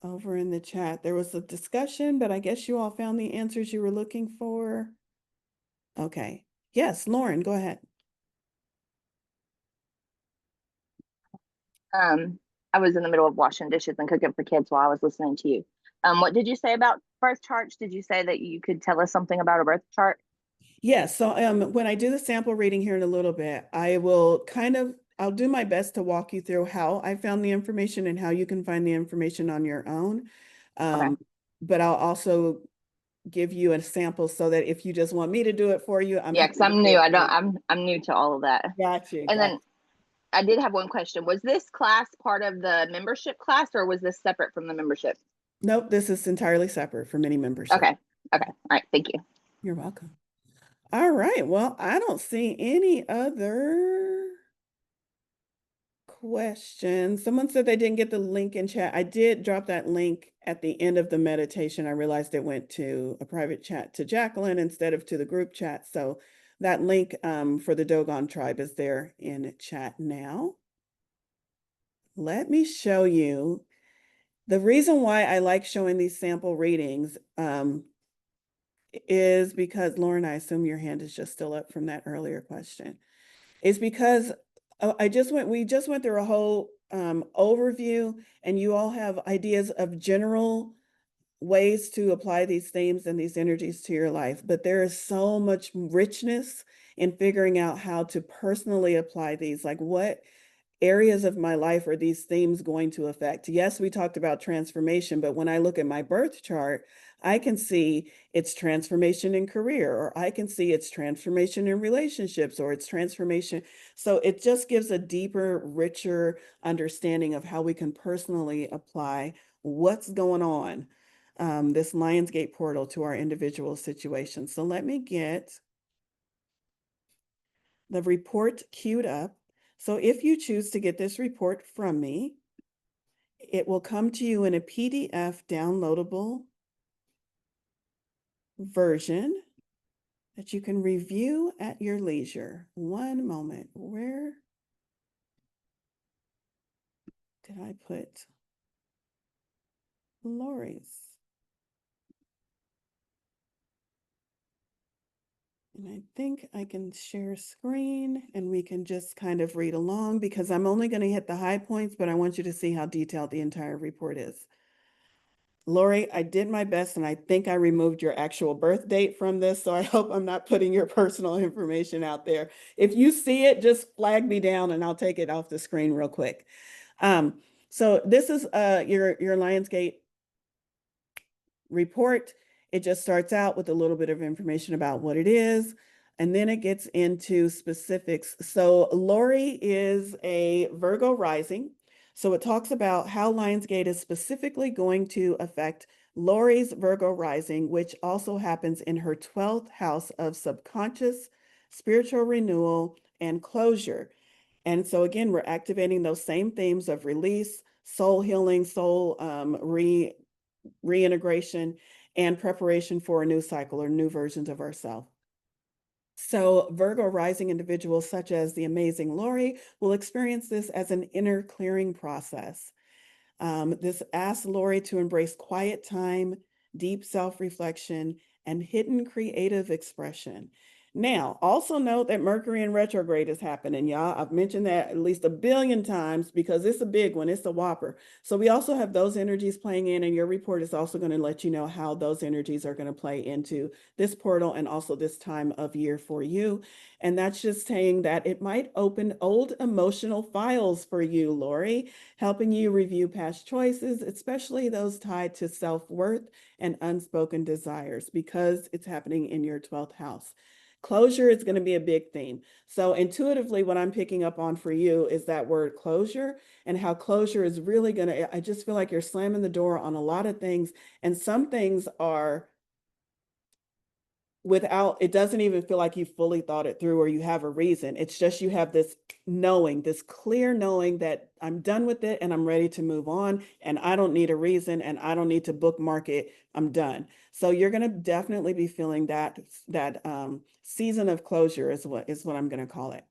Over in the chat. There was a discussion, but I guess you all found the answers you were looking for. Okay. Yes, Lauren, go ahead. I was in the middle of washing dishes and cooking for kids while I was listening to you. What did you say about birth charts? Did you say that you could tell us something about a birth chart? Yes. So when I do the sample reading here in a little bit, I'll do my best to walk you through how I found the information and how you can find the information on your own. Okay. But I'll also give you a sample so that if you just want me to do it for you, I'm Yeah, happy because to I'm do new. it. I'm new to all of that. Gotcha. And then I did have one question. Was this class part of the membership class, or was this separate from the membership? Nope, this is entirely separate from any membership. Okay. Okay. All right. Thank you. You're welcome. All right. Well, I don't see any other questions. Someone said they didn't get the link in chat. I did drop that link at the end of the meditation. I realized it went to a private chat to Jacqueline instead of to the group chat. So that link for the Dogon tribe is there in chat now. Let me show you. The reason why I like showing these sample readings is because, Lauren, I assume your hand is just still up from that earlier question. Is because we just went through a whole overview, and you all have ideas of general ways to apply these themes and these energies to your life. But there is so much richness in figuring out how to personally apply these, like what areas of my life are these themes going to affect? Yes, we talked about transformation, but when I look at my birth chart, I can see it's transformation in career, or I can see it's transformation in relationships, or it's transformation. So it just gives a deeper, richer understanding of how we can personally apply what's going on, this Lionsgate portal, to our individual situations. So let me get the report queued up. So if you choose to get this report from me, it will come to you in a PDF downloadable version that you can review at your leisure. One moment. Where did I put Lori's? And I think I can share screen and we can just kind of read along because I'm only going to hit the high points, but I want you to see how detailed the entire report is. Lori, I did my best and I think I removed your actual birth date from this, so I hope I'm not putting your personal information out there. If you see it, just flag me down and I'll take it off the screen real quick. So this is your Lionsgate report. It just starts out with a little bit of information about what it is, and then it gets into specifics. So Lori is a Virgo rising. So it talks about how Lionsgate is specifically going to affect Lori's Virgo rising, which also happens in her 12th house of subconscious, spiritual renewal, and closure. And so again, we're activating those same themes of release, soul healing, soul reintegration, and preparation for a new cycle or new versions of ourselves. So Virgo rising individuals such as the amazing Lori will experience this as an inner clearing process. This asks Lori to embrace quiet time, deep self-reflection, and hidden creative expression. Now, also note that Mercury in retrograde is happening, y'all. I've mentioned that at least a billion times because it's a big one. It's a whopper. So we also have those energies playing in, and your report is also going to let you know how those energies are going to play into this portal and also this time of year for you. And that's just saying that it might open old emotional files for you, Lori, helping you review past choices, especially those tied to self-worth and unspoken desires, because it's happening in your 12th house. Closure is going to be a big theme. So intuitively, what I'm picking up on for you is that word closure, and how closure is really going to, I just feel like you're slamming the door on a lot of things, and some things are without, it doesn't even feel like you fully thought it through or you have a reason. It's just you have this knowing, this clear knowing that I'm done with it and I'm ready to move on, and I don't need a reason and I don't need to bookmark it. I'm done. So you're going to definitely be feeling that season of closure is what I'm going to call it.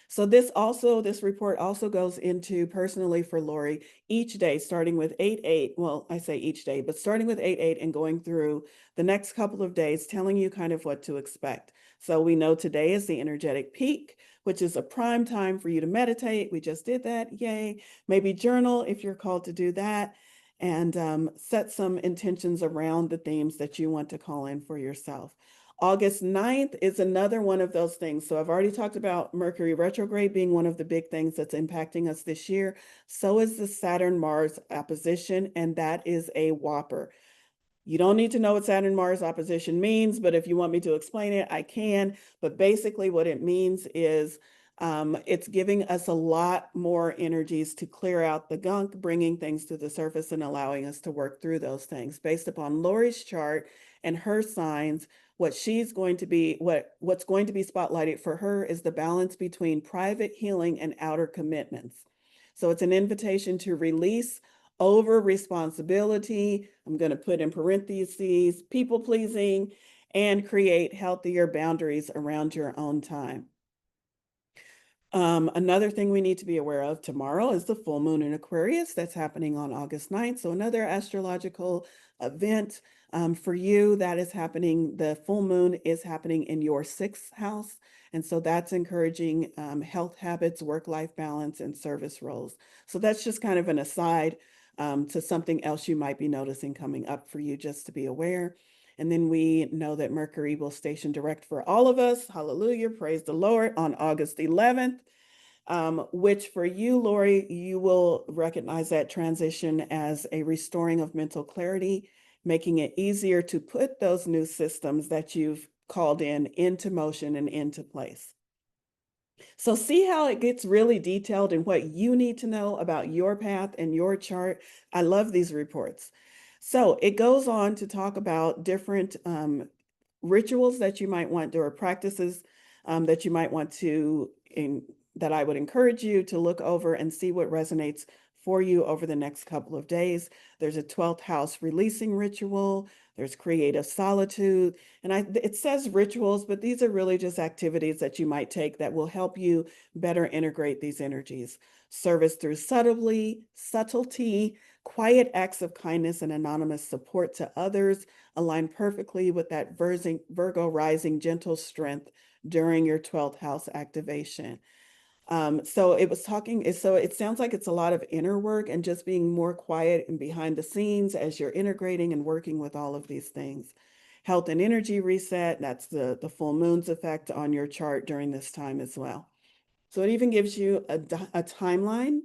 So this report also goes into personally for Lori each day, starting with 8/8. Well, I say each day, but starting with 8/8 and going through the next couple of days, telling you kind of what to expect. So we know today is the energetic peak, which is a prime time for you to meditate. We just did that. Yay. Maybe journal if you're called to do that, and set some intentions around the themes that you want to call in for yourself. August 9th is another one of those things. So I've already talked about Mercury retrograde being one of the big things that's impacting us this year. So is the Saturn-Mars opposition, and that is a whopper. You don't need to know what Saturn-Mars opposition means, but if you want me to explain it, I can. But basically what it means is it's giving us a lot more energies to clear out the gunk, bringing things to the surface and allowing us to work through those things. Based upon Lori's chart and her signs, what's going to be spotlighted for her is the balance between private healing and outer commitments. So it's an invitation to release over responsibility. I'm going to put in parentheses, people pleasing, and create healthier boundaries around your own time. Another thing we need to be aware of tomorrow is the full moon in Aquarius that's happening on August 9th. So another astrological event for you that is happening. The full moon is happening in your 6th house. And so that's encouraging health habits, work-life balance, and service roles. So that's just kind of an aside to something else you might be noticing coming up for you, just to be aware. And then we know that Mercury will station direct for all of us. Hallelujah. Praise the Lord on August 11th, which for you, Lori, you will recognize that transition as a restoring of mental clarity, making it easier to put those new systems that you've called in into motion and into place. So see how it gets really detailed in what you need to know about your path and your chart. I love these reports. So it goes on to talk about different rituals that you might want, or practices that you might want to, that I would encourage you to look over and see what resonates for you over the next couple of days. There's a 12th house releasing ritual. There's creative solitude. And it says rituals, but these are really just activities that you might take that will help you better integrate these energies. service through subtlety, quiet acts of kindness, and anonymous support to others align perfectly with that Virgo rising gentle strength during your 12th house activation. So it sounds like it's a lot of inner work and just being more quiet and behind the scenes as you're integrating and working with all of these things. Health and energy reset, that's the full moon's effect on your chart during this time as well. So it even gives you a timeline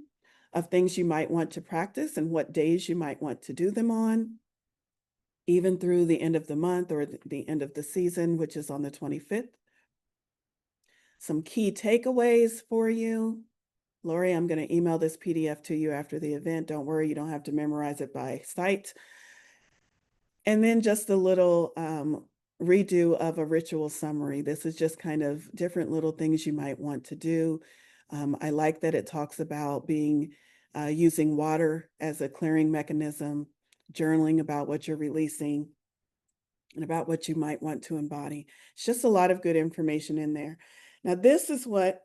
of things you might want to practice and what days you might want to do them on, even through the end of the month or the end of the season, which is on the 25th. Some key takeaways for you. Lori, I'm going to email this PDF to you after the event. Don't worry, you don't have to memorize it by sight. And then just a little redo of a ritual summary. This is just kind of different little things you might want to do. I like that it talks about using water as a clearing mechanism, journaling about what you're releasing, and about what you might want to embody. It's just a lot of good information in there. Now, this is what,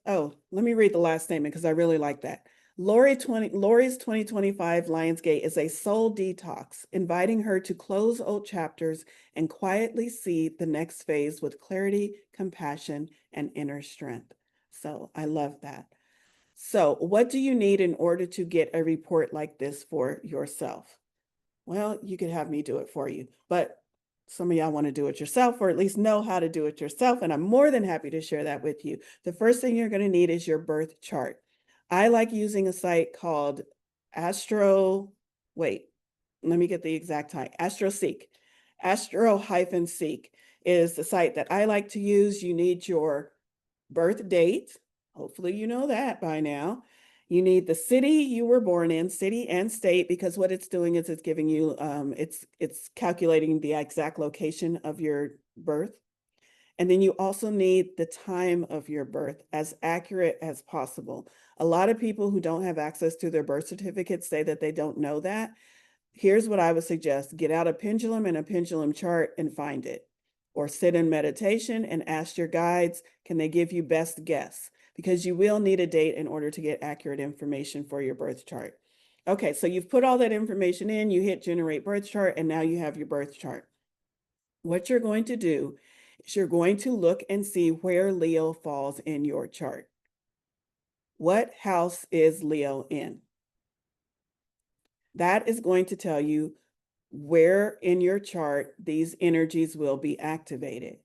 oh, let me read the last statement because I really like that. Lori's 2025 Lionsgate is a soul detox, inviting her to close old chapters and quietly see the next phase with clarity, compassion, and inner strength. So I love that. So what do you need in order to get a report like this for yourself? Well, you could have me do it for you, but some of y'all want to do it yourself or at least know how to do it yourself. And I'm more than happy to share that with you. The first thing you're going to need is your birth chart. I like using a site called let me get the exact time. AstroSeek. Astro-Seek is the site that I like to use. You need your birth date. Hopefully you know that by now. You need the city you were born in, city and state, because what it's doing is it's giving you, it's calculating the exact location of your birth. And then you also need the time of your birth, as accurate as possible. A lot of people who don't have access to their birth certificates say that they don't know that. Here's what I would suggest. Get out a pendulum and a pendulum chart and find it. Or sit in meditation and ask your guides, can they give you best guess? Because you will need a date in order to get accurate information for your birth chart. Okay, so you've put all that information in, you hit generate birth chart, and now you have your birth chart. What you're going to do is you're going to look and see where Leo falls in your chart. What house is Leo in? That is going to tell you where in your chart these energies will be activated.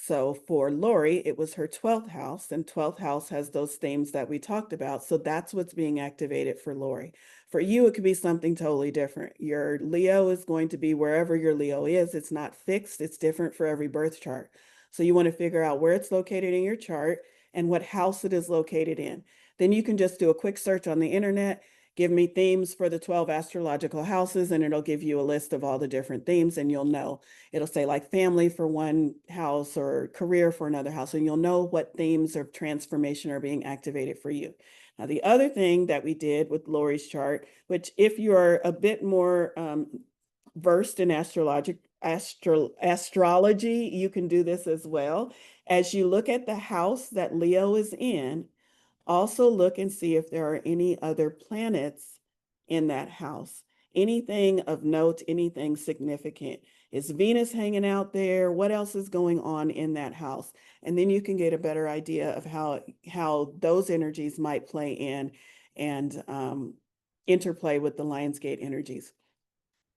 So for Lori, it was her 12th house, and 12th house has those themes that we talked about. So that's what's being activated for Lori. For you, it could be something totally different. Your Leo is going to be wherever your Leo is. It's not fixed. It's different for every birth chart. So you want to figure out where it's located in your chart and what house it is located in. Then you can just do a quick search on the internet, give me themes for the 12 astrological houses, and it'll give you a list of all the different themes, and you'll know. It'll say like family for one house or career for another house, and you'll know what themes of transformation are being activated for you. Now, the other thing that we did with Lori's chart, which if you are a bit more versed in astrology, you can do this as well. As you look at the house that Leo is in, also look and see if there are any other planets in that house. Anything of note, anything significant. Is Venus hanging out there? What else is going on in that house? And then you can get a better idea of how those energies might play in and interplay with the Lionsgate energies.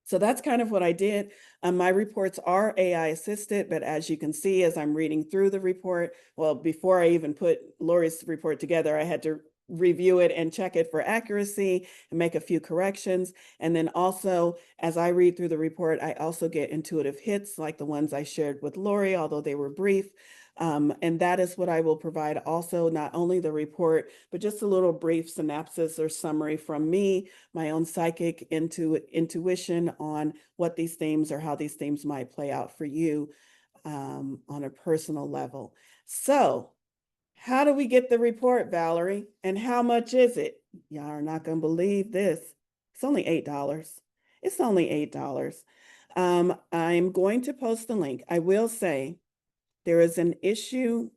So that's kind of what I did. My reports are AI assisted, but as you can see, as I'm reading through the report, well, before I even put Lori's report together, I had to review it and check it for accuracy and make a few corrections. And then also, as I read through the report, I also get intuitive hits like the ones I shared with Lori, although they were brief. And that is what I will provide also, not only the report, but just a little brief synopsis or summary from me, my own psychic intuition on what these themes or how these themes might play out for you on a personal level. So how do we get the report, Valorie? And how much is it? Y'all are not going to believe this. It's only $8. It's only $8. I'm going to post the link. I will say, There is an issue,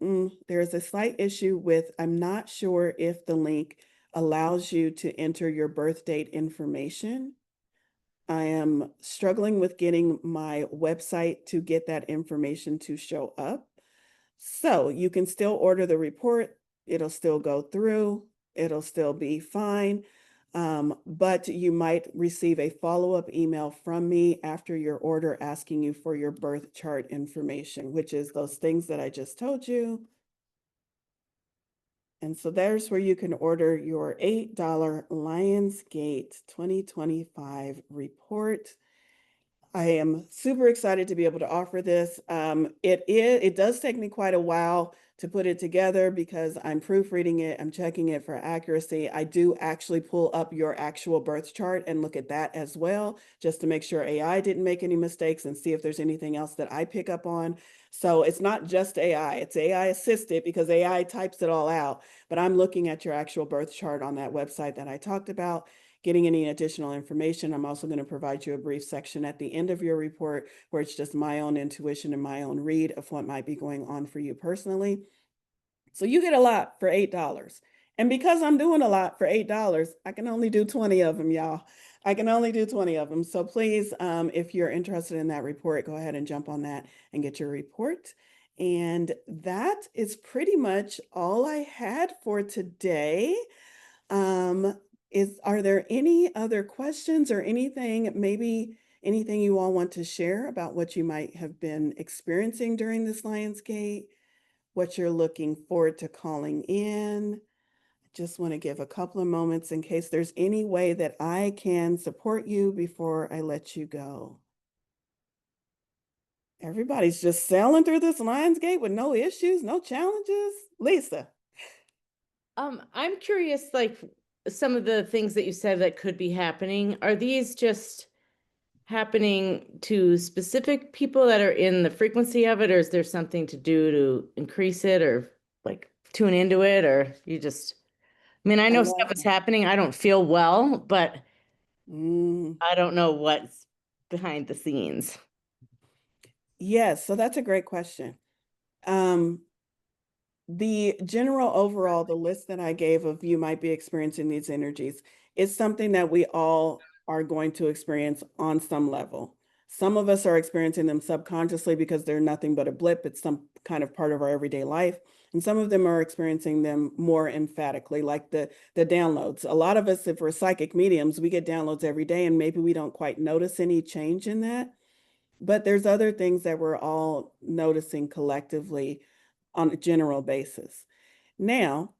there is a slight issue with, I'm not sure if the link allows you to enter your birth date information. I am struggling with getting my website to get that information to show up. So you can still order the report. It'll still go through. It'll still be fine. But you might receive a follow-up email from me after your order asking you for your birth chart information, which is those things that I just told you. And so there's where you can order your $8 Lionsgate 2025 report. I am super excited to be able to offer this. It does take me quite a while to put it together because I'm proofreading it, I'm checking it for accuracy. I do actually pull up your actual birth chart and look at that as well, just to make sure AI didn't make any mistakes and see if there's anything else that I pick up on. So it's not just AI, it's AI assisted because AI types it all out, but I'm looking at your actual birth chart on that website that I talked about. Getting any additional information, I'm also going to provide you a brief section at the end of your report where it's just my own intuition and my own read of what might be going on for you personally. So you get a lot for $8. And because I'm doing a lot for $8, I can only do 20 of them, y'all. I can only do 20 of them. So please, if you're interested in that report, go ahead and jump on that and get your report. And that is pretty much all I had for today. Are there any other questions or anything, maybe anything you all want to share about what you might have been experiencing during this Lionsgate, what you're looking forward to calling in? Just want to give a couple of moments in case there's any way that I can support you before I let you go. Everybody's just sailing through this Lionsgate with no issues, no challenges. Lisa. I'm curious, like some of the things that you said that could be happening, are these just happening to specific people that are in the frequency of it, or is there something to do to increase it or like tune into it, or you just, I mean, I know stuff is happening. I don't feel well, but I don't know what's behind the scenes. Yes, so that's a great question. The general overall, the list that I gave of you might be experiencing these energies is something that we all are going to experience on some level. Some of us are experiencing them subconsciously because they're nothing but a blip. It's some kind of part of our everyday life. And some of them are experiencing them more emphatically, like the downloads. A lot of us, if we're psychic mediums, we get downloads every day and maybe we don't quite notice any change in that. But there's other things that we're all noticing collectively on a general basis. Now,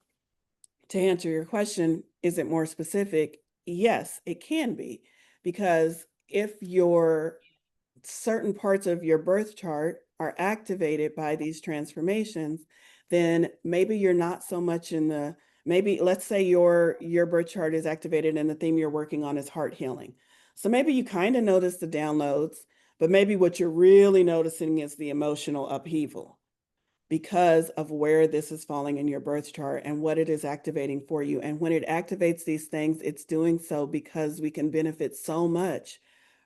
to answer your question, is it more specific? Yes, it can be, because if your certain parts of your birth chart are activated by these transformations, then maybe you're not so much in the, maybe let's say your birth chart is activated and the theme you're working on is heart healing. So maybe you kind of notice the downloads, but maybe what you're really noticing is the emotional upheaval because of where this is falling in your birth chart and what it is activating for you. And when it activates these things, it's doing so because we can benefit so much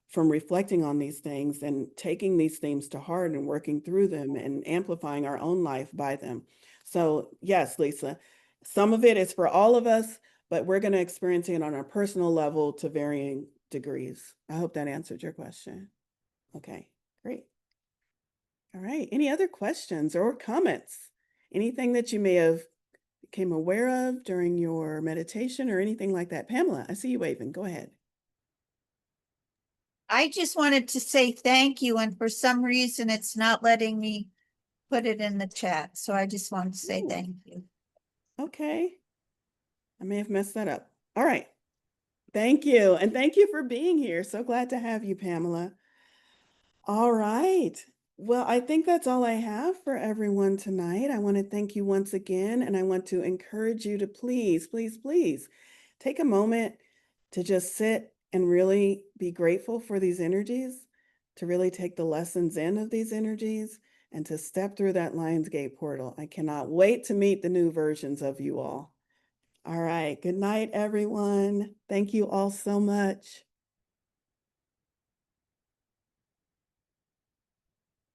from reflecting on these things and taking these themes to heart and working through them and amplifying our own life by them. So yes, Lisa, some of it is for all of us, but we're going to experience it on a personal level to varying degrees. I hope that answered your question. Okay, great. All right, any other questions or comments? Anything that you may have became aware of during your meditation or anything like that? Pamela, I see you waving. Go ahead. I just wanted to say thank you, and for some reason it's not letting me put it in the chat. So I just wanted to say thank you. Okay. I may have messed that up. All right. Thank you. And thank you for being here. So glad to have you, Pamela. All right. Well, I think that's all I have for everyone tonight. I want to thank you once again, and I want to encourage you to please, please, please take a moment to just sit and really be grateful for these energies, to really take the lessons in of these energies, and to step through that Lionsgate portal. I cannot wait to meet the new versions of you all. All right. Good night, everyone. Thank you all so much.